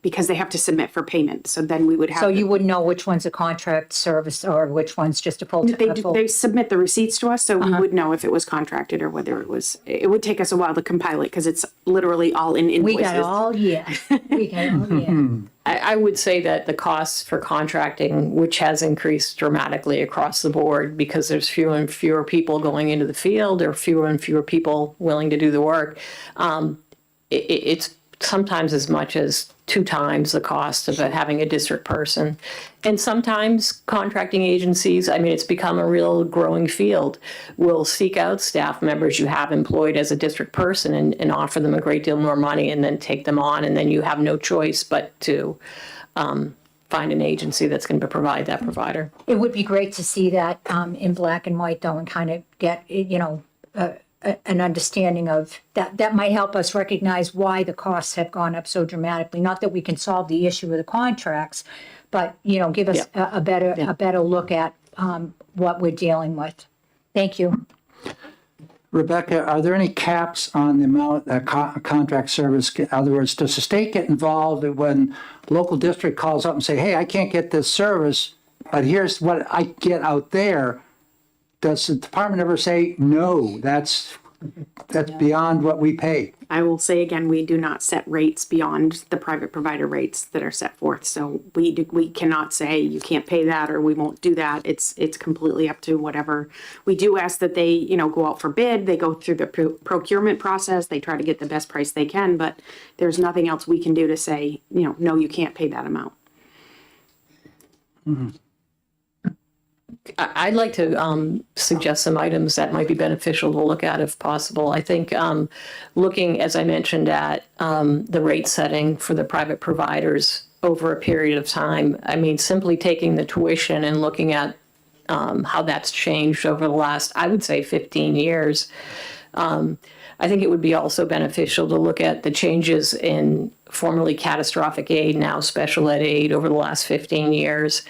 because they have to submit for payment. So then we would have. So you wouldn't know which one's a contract service or which one's just a full. They submit the receipts to us, so we would know if it was contracted or whether it was. It would take us a while to compile it because it's literally all in invoices. We got all year. We got all year. I would say that the costs for contracting, which has increased dramatically across the board because there's fewer and fewer people going into the field or fewer and fewer people willing to do the work, it's sometimes as much as 2 times the cost of having a district person. And sometimes contracting agencies, I mean, it's become a real growing field, will seek out staff members you have employed as a district person and offer them a great deal more money and then take them on. And then you have no choice but to find an agency that's going to provide that provider. It would be great to see that in black and white, though, and kind of get, an understanding of that. That might help us recognize why the costs have gone up so dramatically. Not that we can solve the issue of the contracts, but, give us a better look at what we're dealing with. Thank you. Rebecca, are there any caps on the amount that contract service? In other words, does the state get involved when local district calls up and say, hey, I can't get this service, but here's what I get out there? Does the department ever say, no, that's beyond what we pay? I will say again, we do not set rates beyond the private provider rates that are set forth. So we cannot say you can't pay that or we won't do that. It's completely up to whatever. We do ask that they, go out for bid. They go through the procurement process. They try to get the best price they can, but there's nothing else we can do to say, no, you can't pay that amount. Mm-hmm. I'd like to suggest some items that might be beneficial to look at if possible. I think looking, as I mentioned, at the rate setting for the private providers over a period of time. I mean, simply taking the tuition and looking at how that's changed over the last, I would say, 15 years. I think it would be also beneficial to look at the changes in formerly catastrophic aid, now special ed aid over the last 15 years.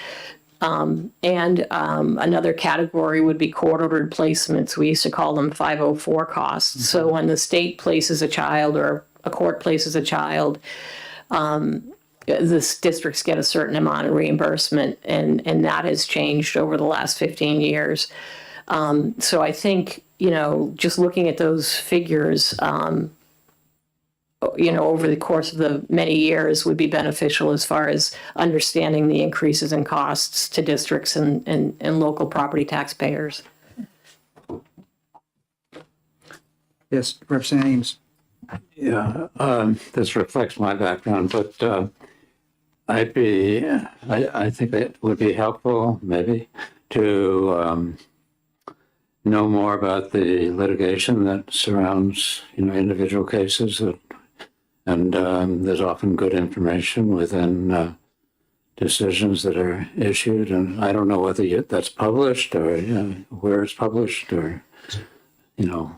Another category would be court-ordered placements. We used to call them 504 costs. So when the state places a child or a court places a child, the districts get a certain amount of reimbursement, and that has changed over the last 15 years. So I think, just looking at those figures, over the course of the many years would be beneficial as far as understanding the increases in costs to districts and local property taxpayers. Yes, Representative Ames. Yeah, this reflects my background, but I think it would be helpful maybe to know more about the litigation that surrounds, individual cases. And there's often good information within decisions that are issued. And I don't know whether that's published or where it's published or,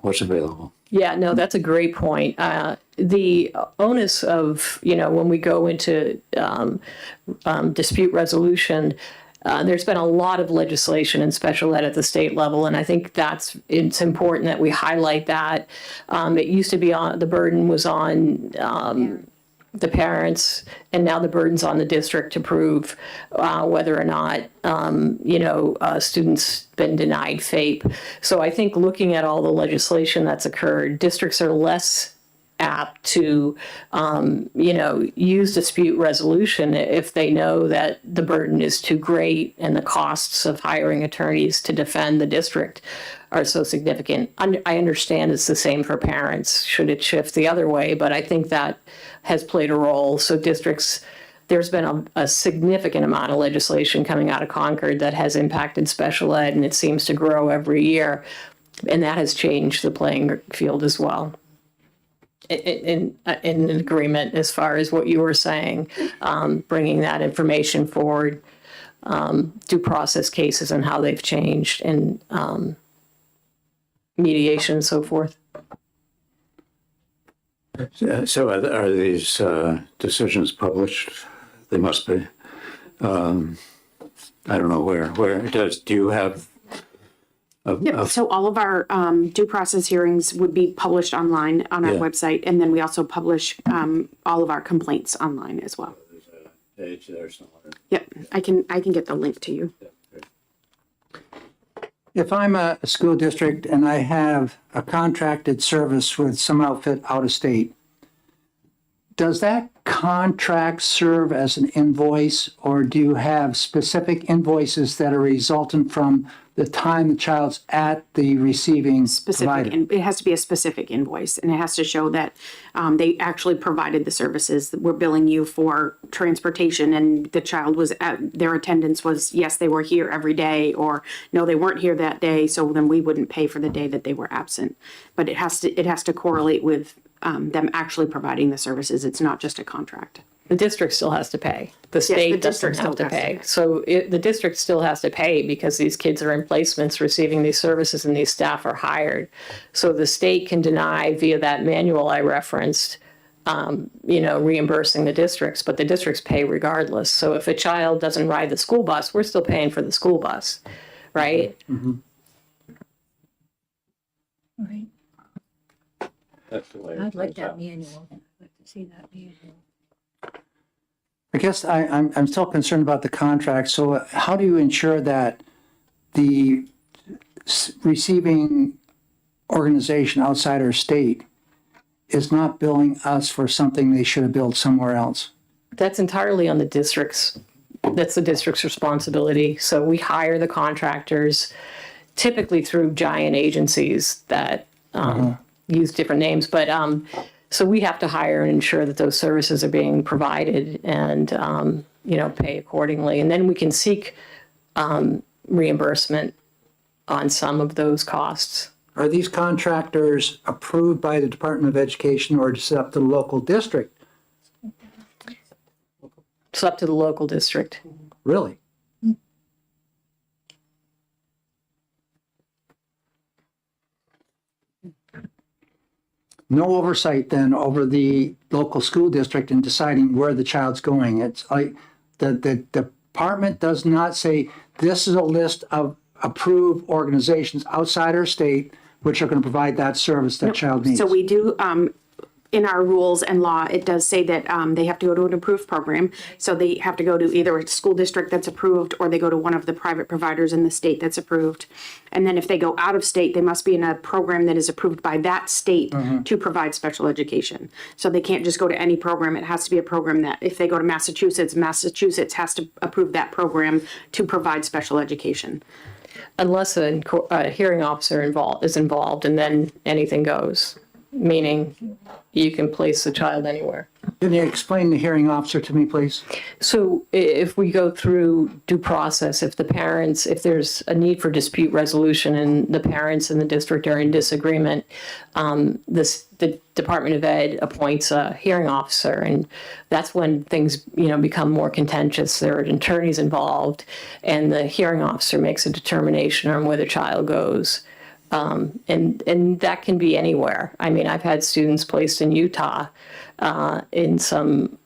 what's available. Yeah, no, that's a great point. The onus of, when we go into dispute resolution, there's been a lot of legislation in special ed at the state level, and I think it's important that we highlight that. It used to be the burden was on the parents, and now the burden's on the district to prove whether or not a student's been denied FAPE. So I think looking at all the legislation that's occurred, districts are less apt to, use dispute resolution if they know that the burden is too great and the costs of hiring attorneys to defend the district are so significant. I understand it's the same for parents should it shift the other way, but I think that has played a role. So districts, there's been a significant amount of legislation coming out of Concord that has impacted special ed, and it seems to grow every year, and that has changed the playing field as well. In agreement as far as what you were saying, bringing that information forward, due process cases and how they've changed, and mediation and so forth. So are these decisions published? They must be. I don't know where. Do you have? Yep. So all of our due process hearings would be published online on our Yeah. website, and then we also publish all of our complaints online as well. There's a page there somewhere. Yep, I can get the link to you. If I'm a school district and I have a contracted service with some outfit out of state, does that contract serve as an invoice, or do you have specific invoices that are resultant from the time the child's at the receiving provider? It has to be a specific invoice, and it has to show that they actually provided the services. We're billing you for transportation, and the child was their attendance was, yes, they were here every day, or no, they weren't here that day, so then we wouldn't pay for the day that they were absent. But it has to correlate with them actually providing the services. It's not just a contract. The district still has to pay. The state the doesn't district have still to has to pay. pay. So the district still has to pay because these kids are in placements receiving these services and these staff are hired. So the state can deny via that manual I referenced, reimbursing the districts, but the districts pay regardless. So if a child doesn't ride the school bus, we're still paying for the school bus, right? Mm-hmm. Right. That's the way. I'd like that manual. I'd like to see that manual. I guess I'm still concerned about the contract. So how do you ensure that the receiving organization outside our state is not billing us for something they should have billed somewhere else? That's entirely on the districts. That's the district's responsibility. So we hire the contractors typically through giant agencies that use different names. But so we have to hire and ensure that those services are being provided and, pay accordingly. And then we can seek, reimbursement on some of those costs. Are these contractors approved by the Department of Education or just up to the local district? It's up to the local district. Really? No oversight then over the local school district in deciding where the child's going. It's like the department does not say, this is a list of approved organizations outside our state which are going to provide that service that child needs. So we do, in our rules and law, it does say that they have to go to an approved program. So they have to go to either a school district that's approved or they go to one of the private providers in the state that's approved. And then if they go out of state, they must be in a program that is approved by that state to provide special education. So they can't just go to any program. It has to be a program that if they go to Massachusetts, Massachusetts has to approve that program to provide special education. Unless a hearing officer is involved, and then anything goes, meaning you can place the child anywhere. Can you explain the hearing officer to me, please? So if we go through due process, if there's a need for dispute resolution and the parents and the district are in disagreement, the Department of Ed appoints a hearing officer, and that's when things, become more contentious. There are attorneys involved, and the hearing officer makes a determination on where the child goes. And that can be anywhere. I mean, I've had students placed in Utah in some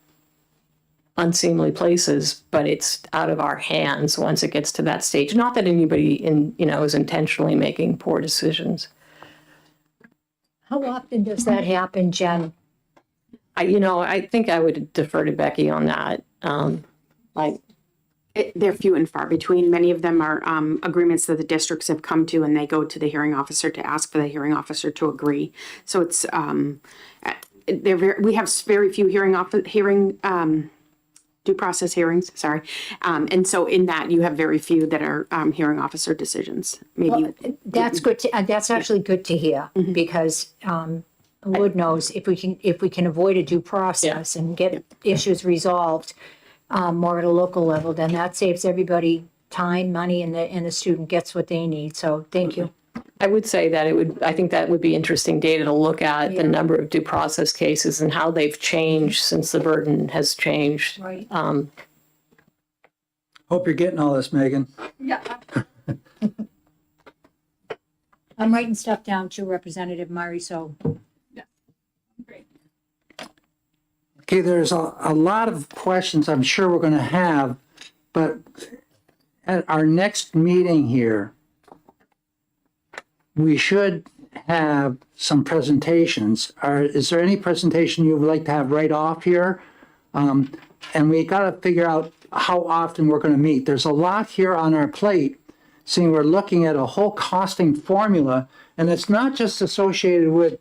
unseemly places, but it's out of our hands once it gets to that stage. Not that anybody is intentionally making poor decisions. How often does that happen, Jen? I think I would defer to Becky on that. They're few and far between. Many of them are agreements that the districts have come to, and they go to the hearing officer to ask for the hearing officer to agree. So it's we have very few due process hearings. Sorry, and so in that you have very few that are hearing officer decisions. Maybe Well, that's good. That's actually good to hear because Lord knows if we can avoid a due process and get issues resolved more at a local level, then that saves everybody time, money, and the student gets what they need. So thank you. I would say that I think that would be interesting data to look at the number of due process cases and how they've changed since the burden has changed. Right. Hope you're getting all this, Megan. Yeah. I'm writing stuff down too, Representative Murray, so. Great. Okay, there's a lot of questions I'm sure we're going to have, but at our next meeting here, we should have some presentations. Is there any presentation you would like to have right off here? And we got to figure out how often we're going to meet. There's a lot here on our plate, seeing we're looking at a whole costing formula, and it's not just associated with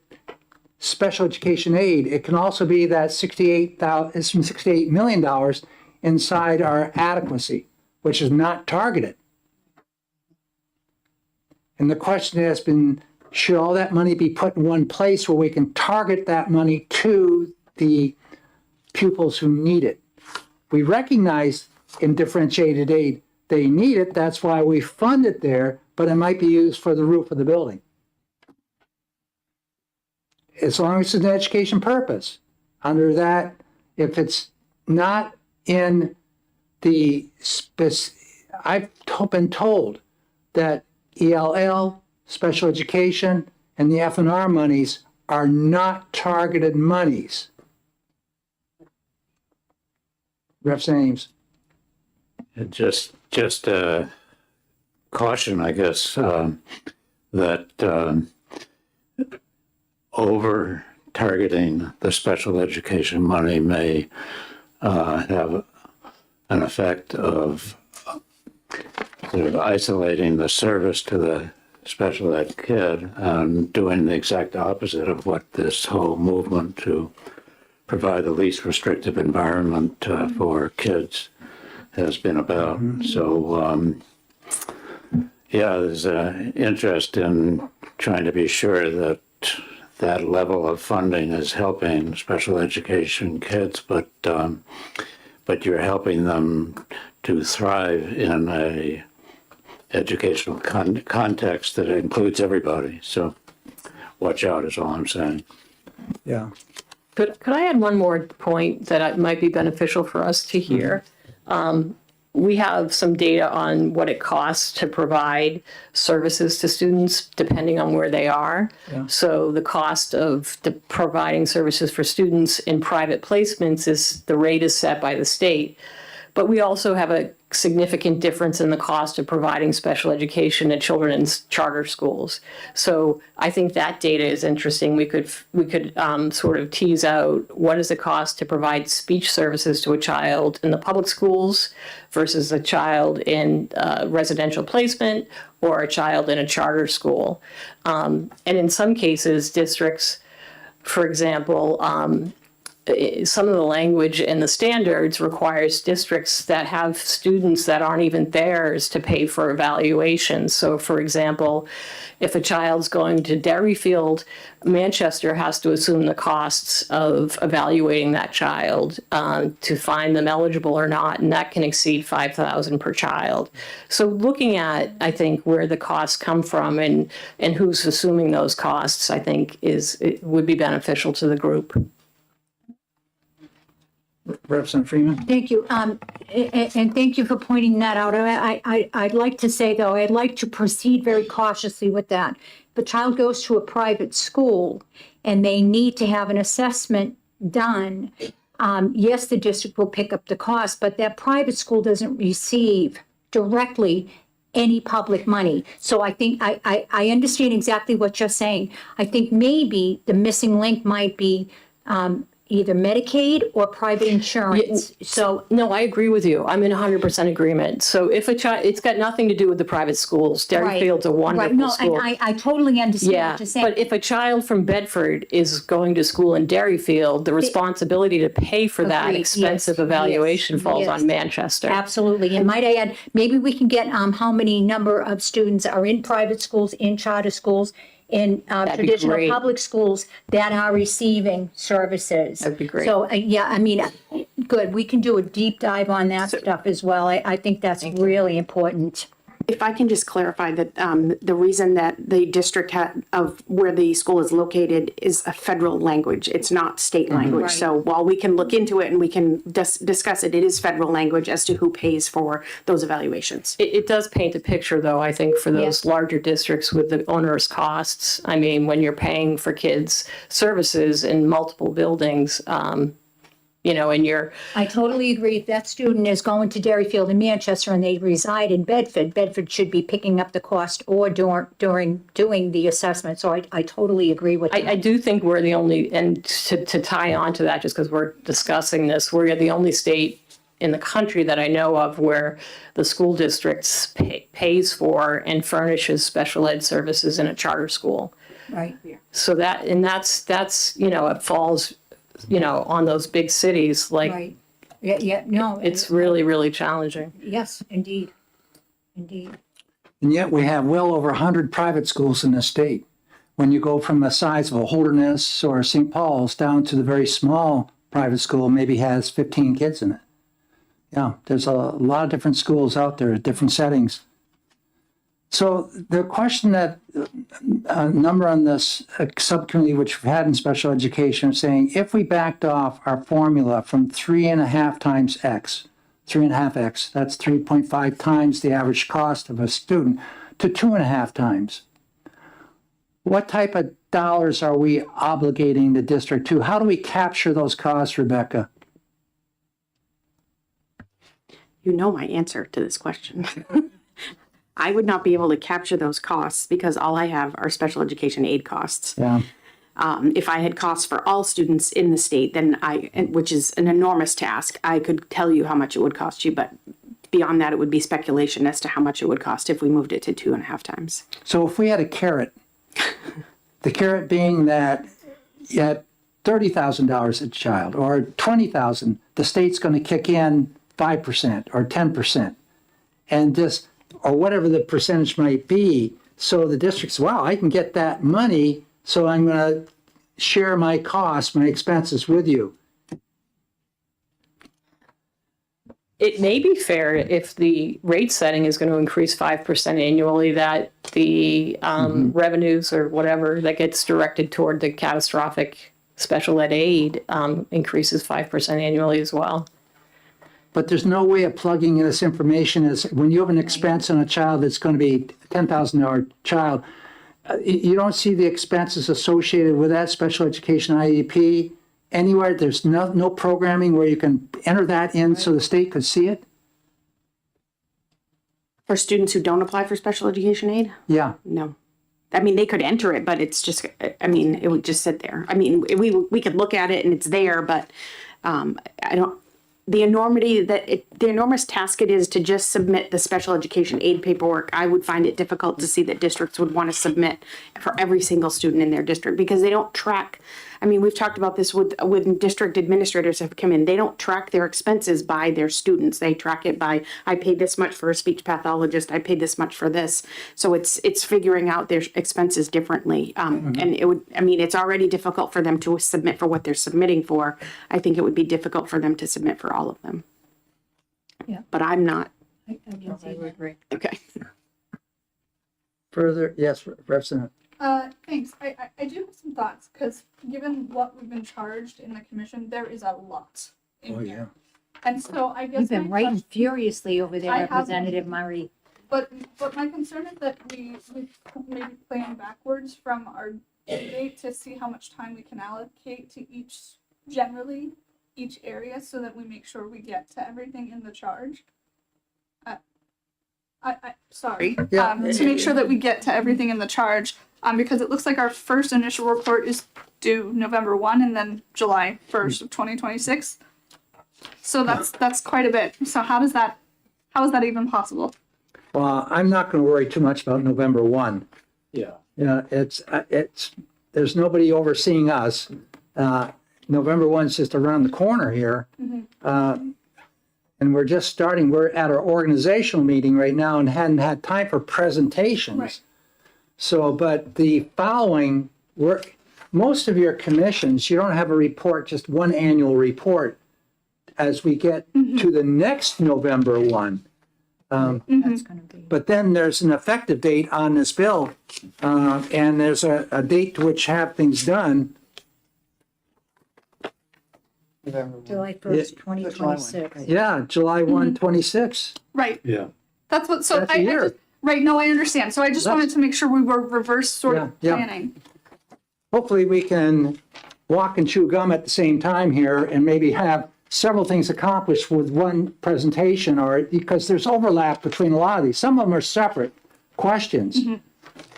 special education aid. It can also be that $68 million inside our adequacy, which is not targeted. And the question has been, should all that money be put in one place where we can target that money to the pupils who need it? We recognize in differentiated aid they need it. That's why we fund it there, but it might be used for the roof of the building. As long as it's an education purpose. Under that, if it's not in the I've been told that ELL, special education, and the F&R monies are not targeted monies. Representative Ames. Just a caution, I guess, that over targeting the special education money may have an effect of sort of isolating the service to the special ed kid and doing the exact opposite of what this whole movement to provide the least restrictive environment for kids has been about. So, there's an interest in trying to be sure that that level of funding is helping special education kids, but you're helping them to thrive in a educational context that includes everybody. So watch out is all I'm saying. Yeah. Could I add one more point that might be beneficial for us to hear? We have some data on what it costs to provide services to students depending on where they are. So the cost of providing services for students in private placements the rate is set by the state. But we also have a significant difference in the cost of providing special education at children's charter schools. So I think that data is interesting. We could sort of tease out what does it cost to provide speech services to a child in the public schools versus a child in residential placement or a child in a charter school. And in some cases, districts, for example, some of the language in the standards requires districts that have students that aren't even theirs to pay for evaluations. So for example, if a child's going to Derryfield, Manchester has to assume the costs of evaluating that child to find them eligible or not, and that can exceed $5,000 per child. So looking at, I think, where the costs come from and who's assuming those costs, I think it would be beneficial to the group. Representative Freeman? Thank you. And thank you for pointing that out. I'd like to say, though, I'd like to proceed very cautiously with that. If a child goes to a private school and they need to have an assessment done, yes, the district will pick up the cost, but that private school doesn't receive directly any public money. So I think I understand exactly what you're saying. I think maybe the missing link might be either Medicaid or private insurance. So No, I agree with you. I'm in 100% agreement. So if a child, it's got nothing to do with the private schools. Derryfield's a right, wonderful no, school. and I totally understand Yeah, what you're saying. but if a child from Bedford is going to school in Derryfield, the responsibility to pay for that Agreed, expensive yes, evaluation yes, falls yes. on Manchester. Absolutely. And might I add, maybe we can get how many number of students are in private schools, in charter schools, in be traditional great. public schools that are receiving services. That'd be great. So, yeah, I mean, good. We can do a deep dive on that stuff as well. I think that's really important. If I can just clarify that the reason that the district of where the school is located is a federal language. It's not state language. Right. So while we can look into it and we can discuss it, it is federal language as to who pays for those evaluations. It does paint a picture, though, I think, for those Yeah. larger districts with the onerous costs. I mean, when you're paying for kids' services in multiple buildings, and you're, I totally agree. If that student is going to Derryfield in Manchester and they reside in Bedford, Bedford should be picking up the cost or during doing the assessment. So I totally agree with that. I do think we're the only, and to tie on to that, just because we're discussing this, we're the only state in the country that I know of where the school districts pays for and furnishes special ed services in a charter school. Right. So that's it falls, on those big cities, like, Right. Yeah, no. it's really, really challenging. Yes, indeed. Indeed. And yet we have well over 100 private schools in the state. When you go from the size of a Holderness or St. Paul's down to the very small private school, maybe has 15 kids in it. Yeah, there's a lot of different schools out there, different settings. So the question that a number on this subcommittee, which we've had in special education, are saying if we backed off our formula from 3.5 times X, 3.5X, that's 3.5 times the average cost of a student, to 2.5 times. What type of dollars are we obligating the district to? How do we capture those costs, Rebecca? You know my answer to this question. I would not be able to capture those costs because all I have are special education aid costs. Yeah. If I had costs for all students in the state, then which is an enormous task, I could tell you how much it would cost you, but beyond that, it would be speculation as to how much it would cost if we moved it to 2.5 times. So if we had a carrot, the carrot being that you had $30,000 a child or $20,000, the state's going to kick in 5% or 10%, and just, or whatever the percentage might be. So the district's, wow, I can get that money, so I'm going to share my costs, my expenses with you. it may be fair if the rate setting is going to increase 5% annually, that the revenues or whatever that gets directed toward the catastrophic special ed aid increases 5% annually as well. But there's no way of plugging in this information as when you have an expense on a child that's going to be $10,000 child, you don't see the expenses associated with that special education IEP anywhere. There's no programming where you can enter that in so the state could see it. For students who don't apply for special education aid? Yeah. No. I mean, they could enter it, but it's just, I mean, it would just sit there. I mean, we could look at it and it's there, but I don't, the enormous task it is to just submit the special education aid paperwork, I would find it difficult to see that districts would want to submit for every single student in their district because they don't track. I mean, we've talked about this with district administrators have come in. They don't track their expenses by their students. They track it by, I paid this much for a speech pathologist. I paid this much for this. So it's figuring out their expenses differently. And it would, I mean, it's already difficult for them to submit for what they're submitting for. I think it would be difficult for them to submit for all of them. Yeah. But I'm not. I can see that. Okay. Further, yes, Representative. Thanks. I do have some thoughts because given what we've been charged in the commission, there is a lot in here. And so I guess You've been my writing question- furiously over there, I have. Representative Murray. But my concern is that we maybe plan backwards from our due date to see how much time we can allocate to each area so that we make sure we get to everything in the charge. Sorry. Yeah. To make sure that we get to everything in the charge, because it looks like our first initial report is due November 1 and then July 1st of 2026. So that's quite a bit. So how is that even possible? Well, I'm not going to worry too much about November 1. Yeah. Yeah, there's nobody overseeing us. November 1's just around the corner here. And we're just starting, we're at our organizational meeting right now and hadn't had time for presentations. Right. So, but the following work, most of your commissions, you don't have a report, just one annual report. As we get to the next November 1. That's gonna be. But then there's an effective date on this bill, and there's a date to which have things done. July 1st, 2026. Yeah, July 1, 26. Right. Yeah. That's what. So That's a I year. just, right. No, I understand. So I just wanted to make sure we were reverse sort of Yeah, yeah. planning. Hopefully we can walk and chew gum at the same time here and maybe have several things accomplished with one presentation, or because there's overlap between a lot of these. Some of them are separate questions.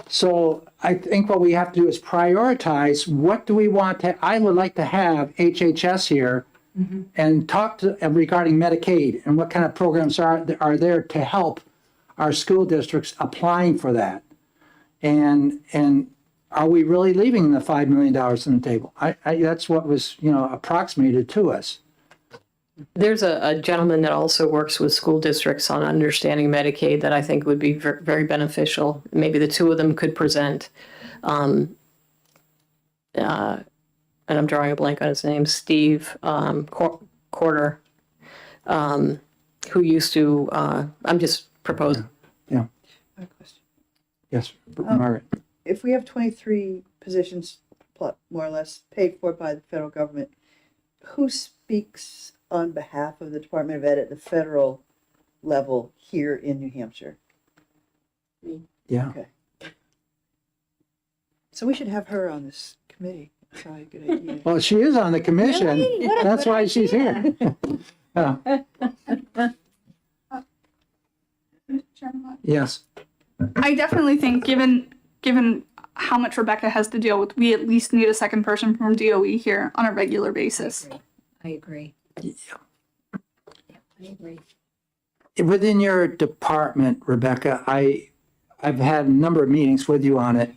So I think what we have to do is prioritize what do we want to, I would like to have HHS here and talk to regarding Medicaid and what kind of programs are there to help our school districts applying for that. And are we really leaving the $5 million on the table? That's what was, approximated to us. There's a gentleman that also works with school districts on understanding Medicaid that I think would be very beneficial. Maybe the two of them could present. And I'm drawing a blank on his name, Steve Corder, who used to, I'm just proposing. Yeah. I have a question. Yes, Margaret. If we have 23 positions, more or less, paid for by the federal government, who speaks on behalf of the Department of Ed at the federal level here in New Hampshire? Yeah. Okay. So we should have her on this committee. That's probably a good idea. Well, she is on the commission. Really? What a That's good why she's here. Yeah. Chairman, Yes. I definitely think given how much Rebecca has to deal with, we at least need a second person from DOE here on a regular basis. I agree. Yeah, I agree. Within your department, Rebecca, I've had a number of meetings with you on it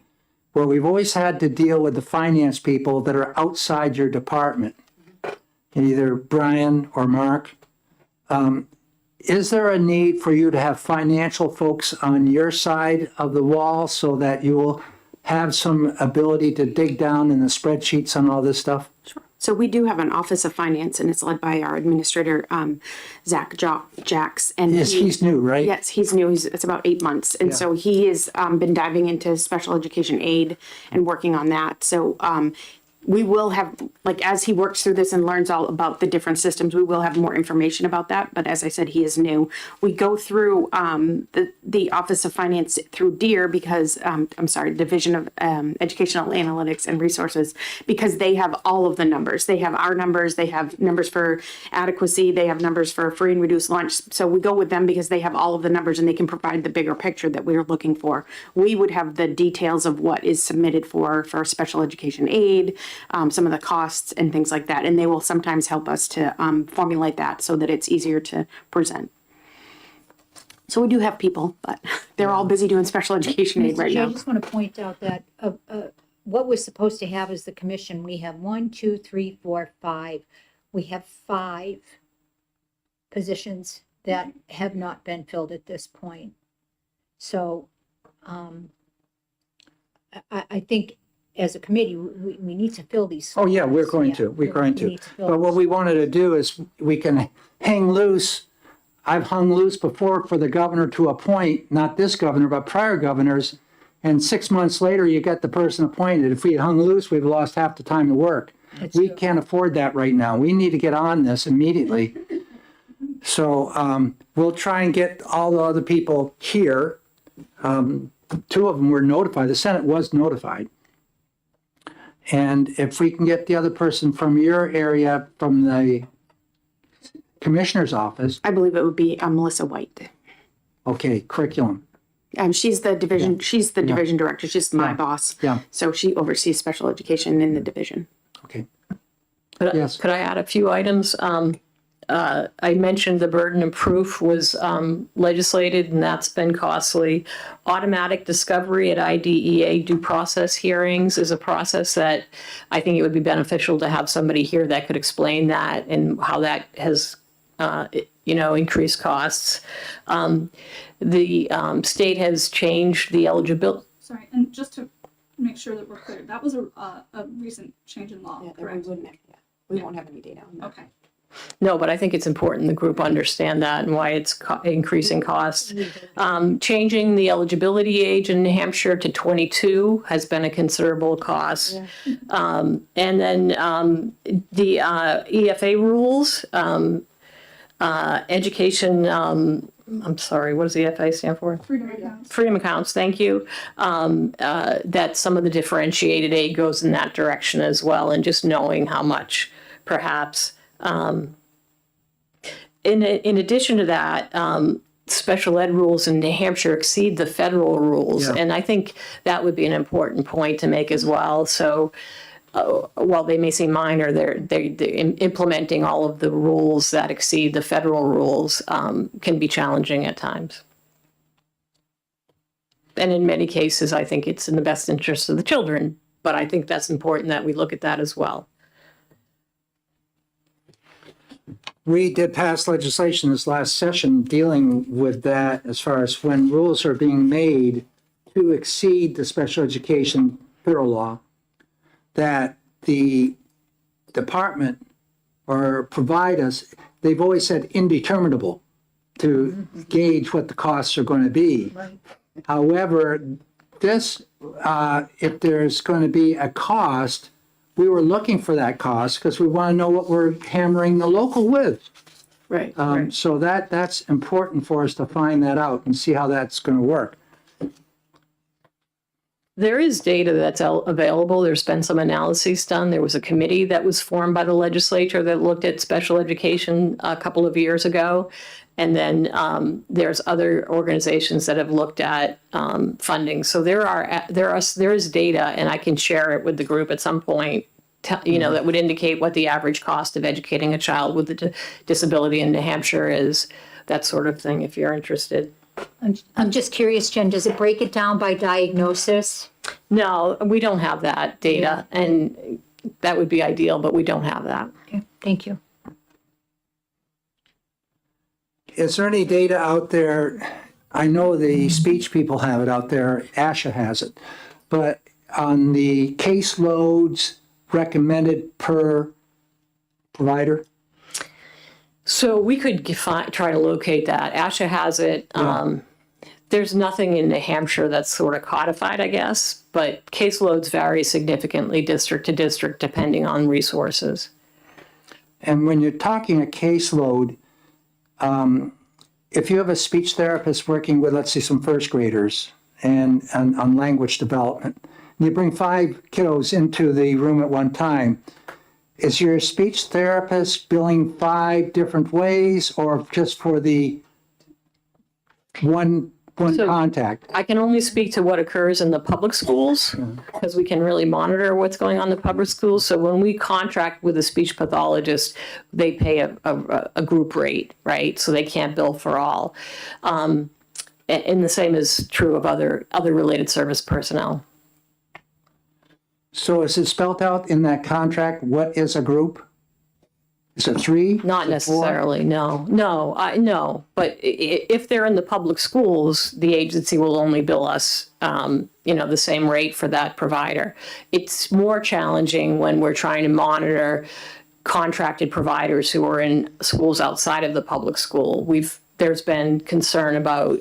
where we've always had to deal with the finance people that are outside your department, either Brian or Mark. Is there a need for you to have financial folks on your side of the wall so that you will have some ability to dig down in the spreadsheets on all this stuff? So we do have an Office of Finance, and it's led by our administrator, Zach Jacks. And Yes, he's new, right? Yes, he's new. It's about 8 months. And so he has been diving into special education aid and working on that. So we will have, like, as he works through this and learns all about the different systems, we will have more information about that. But as I said, he is new. We go through the Office of Finance through DEAR because, Division of Educational Analytics and Resources, because they have all of the numbers. They have our numbers, they have numbers for adequacy, they have numbers for free and reduced lunch. So we go with them because they have all of the numbers and they can provide the bigger picture that we are looking for. We would have the details of what is submitted for special education aid, some of the costs and things like that. And they will sometimes help us to formulate that so that it's easier to present. So we do have people, but they're all busy doing special education aid Mr. right Chair, I now. just want to point out that what we're supposed to have as the commission, we have 1, 2, 3, 4, 5. We have 5 positions that have not been filled at this point. So I think as a committee, we need to fill these. Oh, yeah, we're spots. going Yeah, to, we're we going to. need fill But what these. we wanted to do is we can hang loose. I've hung loose before for the governor to appoint, not this governor, but prior governors. And 6 months later, you get the person appointed. If we had hung loose, we've lost half the time to work. We can't afford that right now. We need to get on this immediately. So we'll try and get all the other people here. 2 of them were notified. The Senate was notified. And if we can get the other person from your area, from the commissioner's office, I believe it would be Melissa White. okay, curriculum. She's the division. She's the division director. She's my boss. Yeah. So she oversees special education in the division. Okay. Could I add a few items? I mentioned the burden of proof was legislated, and that's been costly. Automatic discovery at IDEA due process hearings is a process that I think it would be beneficial to have somebody here that could explain that and how that has, increased costs. The state has changed the eligibility. Sorry, and just to make sure that we're clear, that was a recent change in law, correct? We won't have any data on that. Okay. No, but I think it's important the group understand that and why it's increasing costs. Changing the eligibility age in New Hampshire to 22 has been a considerable cost. And then the EFA rules, education, I'm sorry, what does EFA stand for? Freedom of accounts. Freedom accounts, thank you. That some of the differentiated aid goes in that direction as well, and just knowing how much perhaps. In addition to that, special ed rules in New Hampshire exceed the federal rules. Yeah. And I think that would be an important point to make as well. So while they may seem minor, they're implementing all of the rules that exceed the federal rules can be challenging at times. And in many cases, I think it's in the best interest of the children, but I think that's important that we look at that as well. We did pass legislation this last session dealing with that as far as when rules are being made to exceed the special education federal law, that the department or provide us, they've always said indeterminable to gauge what the costs are going to be. Right. However, this, if there's going to be a cost, we were looking for that cost because we want to know what we're hammering the local with. Right. So that's important for us to find that out and see how that's going to work. There is data that's available. There's been some analyses done. There was a committee that was formed by the legislature that looked at special education a couple of years ago. And then there's other organizations that have looked at funding. So there is data, and I can share it with the group at some point, that would indicate what the average cost of educating a child with a disability in New Hampshire is, that sort of thing, if you're interested. I'm just curious, Jen, does it break it down by diagnosis? No, we don't have that data, and that would be ideal, but we don't have that. Okay, thank you. Is there any data out there? I know the speech people have it out there, ASHA has it, but on the caseloads recommended per provider? So we could try to locate that. ASHA has it. There's nothing in New Hampshire that's sort of codified, I guess, but caseloads vary significantly district to district depending on resources. And when you're talking a caseload, if you have a speech therapist working with, let's say, some first graders and on language development, and you bring 5 kiddos into the room at one time, is your speech therapist billing 5 different ways or just for the one So- contact? I can only speak to what occurs in the public schools because we can really monitor what's going on in the public schools. So when we contract with a speech pathologist, they pay a group rate, right? So they can't bill for all. And the same is true of other related service personnel. So is it spelled out in that contract, what is a group? Is it 3? Not Is it 4? necessarily, no. But if they're in the public schools, the agency will only bill us, the same rate for that provider. It's more challenging when we're trying to monitor contracted providers who are in schools outside of the public school. There's been concern about,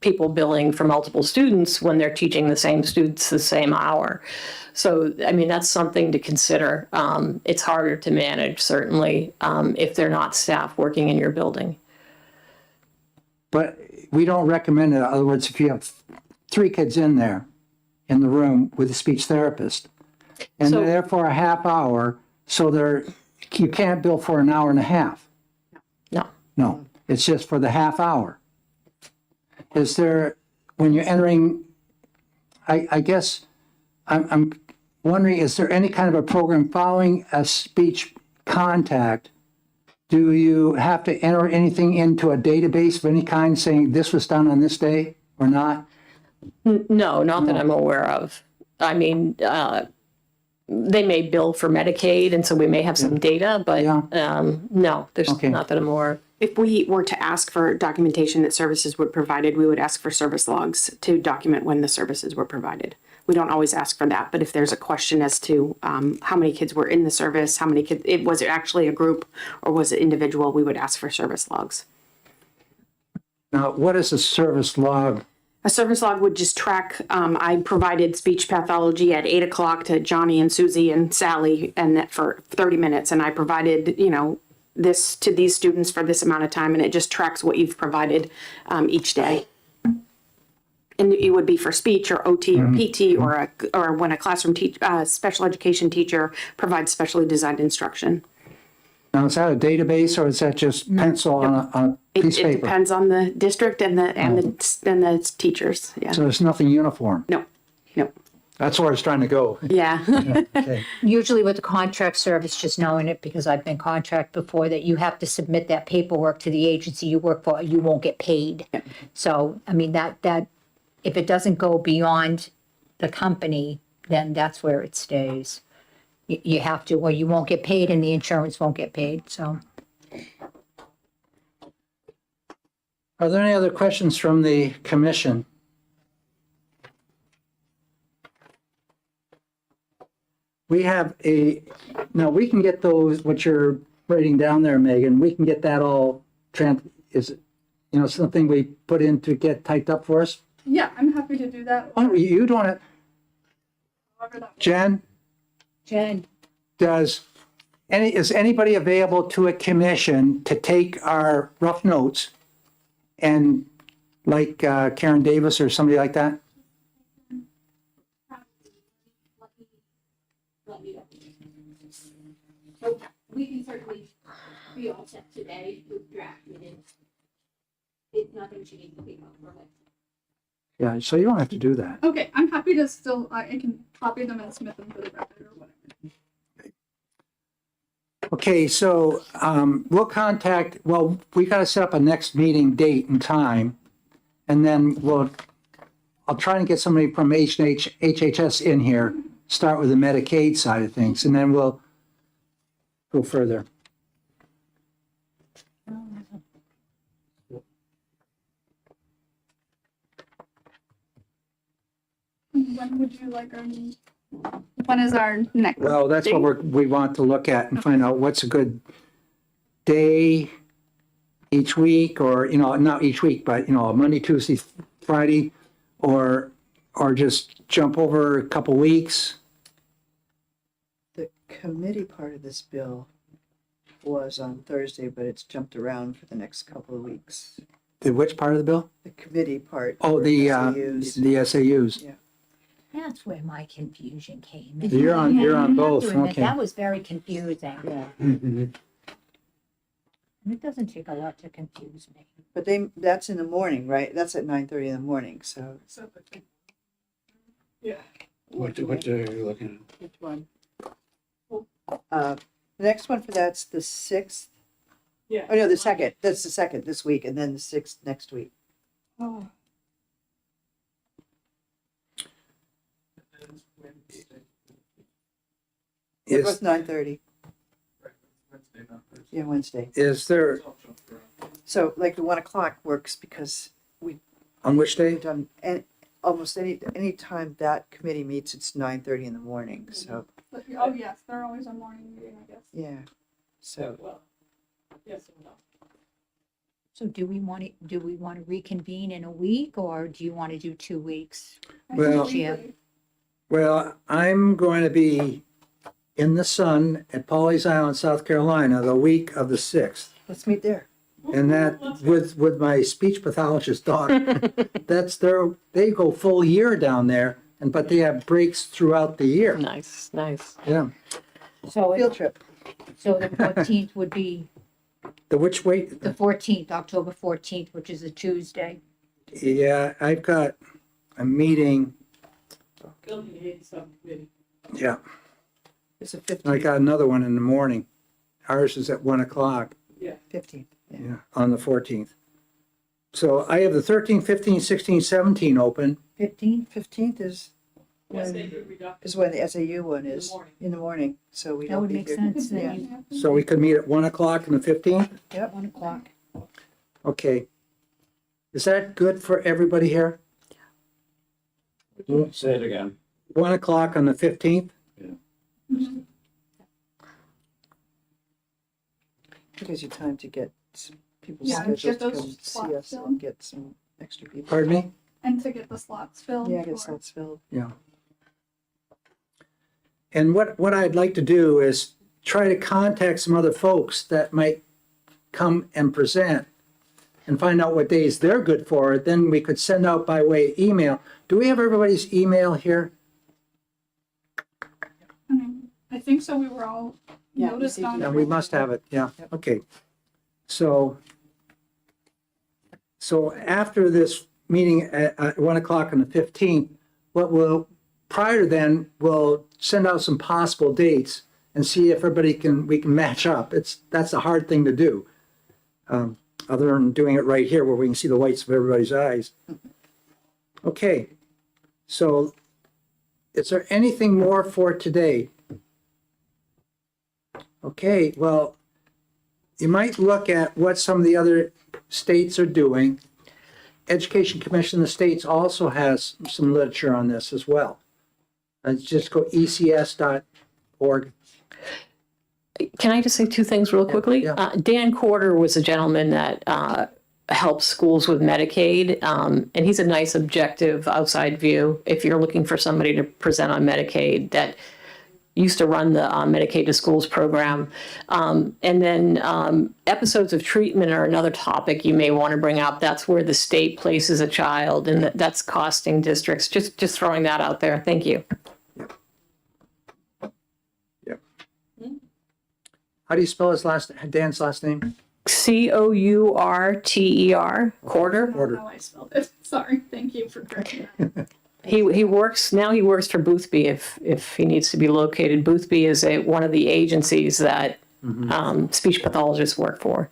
people billing for multiple students when they're teaching the same students the same hour. So, that's something to consider. It's harder to manage, certainly, if they're not staff working in your building. But we don't recommend it. In other words, if you have 3 kids in there in the room with a speech therapist, and So- they're there for a half hour, so you can't bill for an hour and a half. No. No, it's just for the half hour. Is there, when you're entering, I guess, I'm wondering, is there any kind of a program following a speech contact? Do you have to enter anything into a database of any kind saying this was done on this day or not? No, not that I'm aware of. They may bill for Medicaid, and so we may have some data, but no, there's Okay. not that I'm aware of. If we were to ask for documentation that services were provided, we would ask for service logs to document when the services were provided. We don't always ask for that, but if there's a question as to how many kids were in the service, how many kids, was it actually a group or was it individual, we would ask for service logs. Now, what is a service log? A service log would just track, I provided speech pathology at 8 o'clock to Johnny and Susie and Sally and that for 30 minutes. And I provided, this to these students for this amount of time, and it just tracks what you've provided each day. And it would be for speech or OT or PT or when a classroom special education teacher provides specially designed instruction. Now, is that a database or is that just pencil on a piece It of paper? depends on the district and the teachers. Yeah. So there's nothing uniform. No. That's where I was trying to go. Yeah. Okay. Usually with the contract service, just knowing it because I've been contract before, that you have to submit that paperwork to the agency you work for, you won't get paid. So, that if it doesn't go beyond the company, then that's where it stays. You have to, or you won't get paid and the insurance won't get paid, so. Are there any other questions from the commission? We have now we can get those, what you're writing down there, Megan, we can get that all, is it, something we put in to get typed up for us? Yeah, I'm happy to do that. Oh, you doing it? However that- Jen, Jen, is anybody available to a commission to take our rough notes and like Karen Davis or somebody like that? So we can certainly be all set today with draft minutes. It's nothing she needs to pick up for like. Yeah, so you don't have to do that. Okay, I'm happy to still, I can copy them and submit them for the record or whatever. Okay, so we'll contact, we got to set up a next meeting date and time. And then I'll try and get somebody from HHS in here, start with the Medicaid side of things, and then we'll go further. When would you like our When is our next? Well, that's what we want to look at and find out what's a good day each week, or, not each week, but, Monday, Tuesday, Friday, or just jump over a couple weeks. The committee part of this bill was on Thursday, but it's jumped around for the next couple of weeks. Which part of the bill? The committee part. Oh, for the SAUs. SAUs. Yeah. That's where my confusion came in. You're on I have both, to admit, okay. That was very confusing. Yeah, And it doesn't take a lot to confuse me. but that's in the morning, right? That's at 9:30 in the morning, so. What day are you looking at? Which one? The next one for that's the 6th. Yeah. Oh, no, the 2nd. That's the 2nd this week, and then the 6th next week. Oh, It Is, was 9:30. Yeah, Wednesday. is there, So like the 1 o'clock works because on which day? we've done, and almost any time that committee meets, it's 9:30 in the morning, so, oh yes, they're always a morning meeting, I guess. yeah. So, Well, yes and no. So do we want to reconvene in a week, or do you want to do 2 weeks? Well- Yeah. Well, I'm going to be in the sun at Pawleys Island, South Carolina, the week of the 6th. let's meet there. And that with my speech pathologist daughter. They go full year down there, but they have breaks throughout the year. Nice, nice. Yeah. So, Field trip. so the 14th would be The which way? the 14th, October 14th, which is a Tuesday. Yeah, I've got a meeting. Building aid subcommittee. Yeah, It's the I 15th. got another one in the morning. Ours is at 1 o'clock. 15th. Yeah. Yeah, on the 14th. So I have the 13th, 15th, 16th, 17th open. 15th? 15th is Yes, when, they do reduction. is when the SAU one the is, morning. in the morning, so we That don't would be make here. sense. Yeah. Then So we could meet at 1 o'clock on the 15th? you, 1 o'clock. Okay. Is that good for everybody here? Say it again. 1 o'clock on the 15th? Gives you time to get some people's Yeah, schedules get to those come see slots us filled. and get some extra people. Pardon me? And to get the slots filled. Yeah, get for- slots filled. Yeah. And what I'd like to do is try to contact some other folks that might come and present and find out what days they're good for. Then we could send out by way of email. Do we have everybody's email here? I think so. We were all Yeah, noticed you see- on. Yeah, we must have it, yeah, okay. So after this meeting at 1 o'clock on the 15th, prior to then, we'll send out some possible dates and see if we can match up. That's a hard thing to do. Other than doing it right here where we can see the whites of everybody's eyes. Okay, so is there anything more for today? Okay, well, you might look at what some of the other states are doing. Education Commission of the States also has some literature on this as well. Just go ecs.org. Can I just say 2 things real quickly? yeah. Dan Corder was a gentleman that helps schools with Medicaid, and he's a nice objective outside view. If you're looking for somebody to present on Medicaid that used to run the Medicaid to Schools program. And then episodes of treatment are another topic you may want to bring up. That's where the state places a child, and that's costing districts. Just throwing that out there. Thank you. How do you spell Dan's last name? Courter, Corder. That's not how I spelled it. Sorry. Thank you for correcting that. He works for Boothby if he needs to be located. Boothby is one of the agencies that speech pathologists work for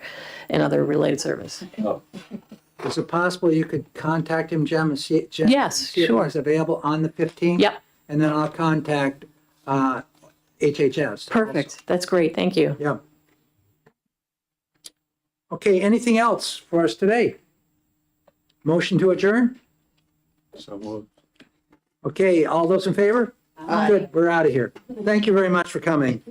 and other related service. Is it possible you could contact him, Jem, and see Yes, if sure. he's available on the 15th? Yep, And then I'll contact HHS. perfect. That's great. Thank you. Yeah. Okay, anything else for us today? Motion to adjourn? So moved. Okay, all those in favor? Good, we're out of here. Thank you very much for coming.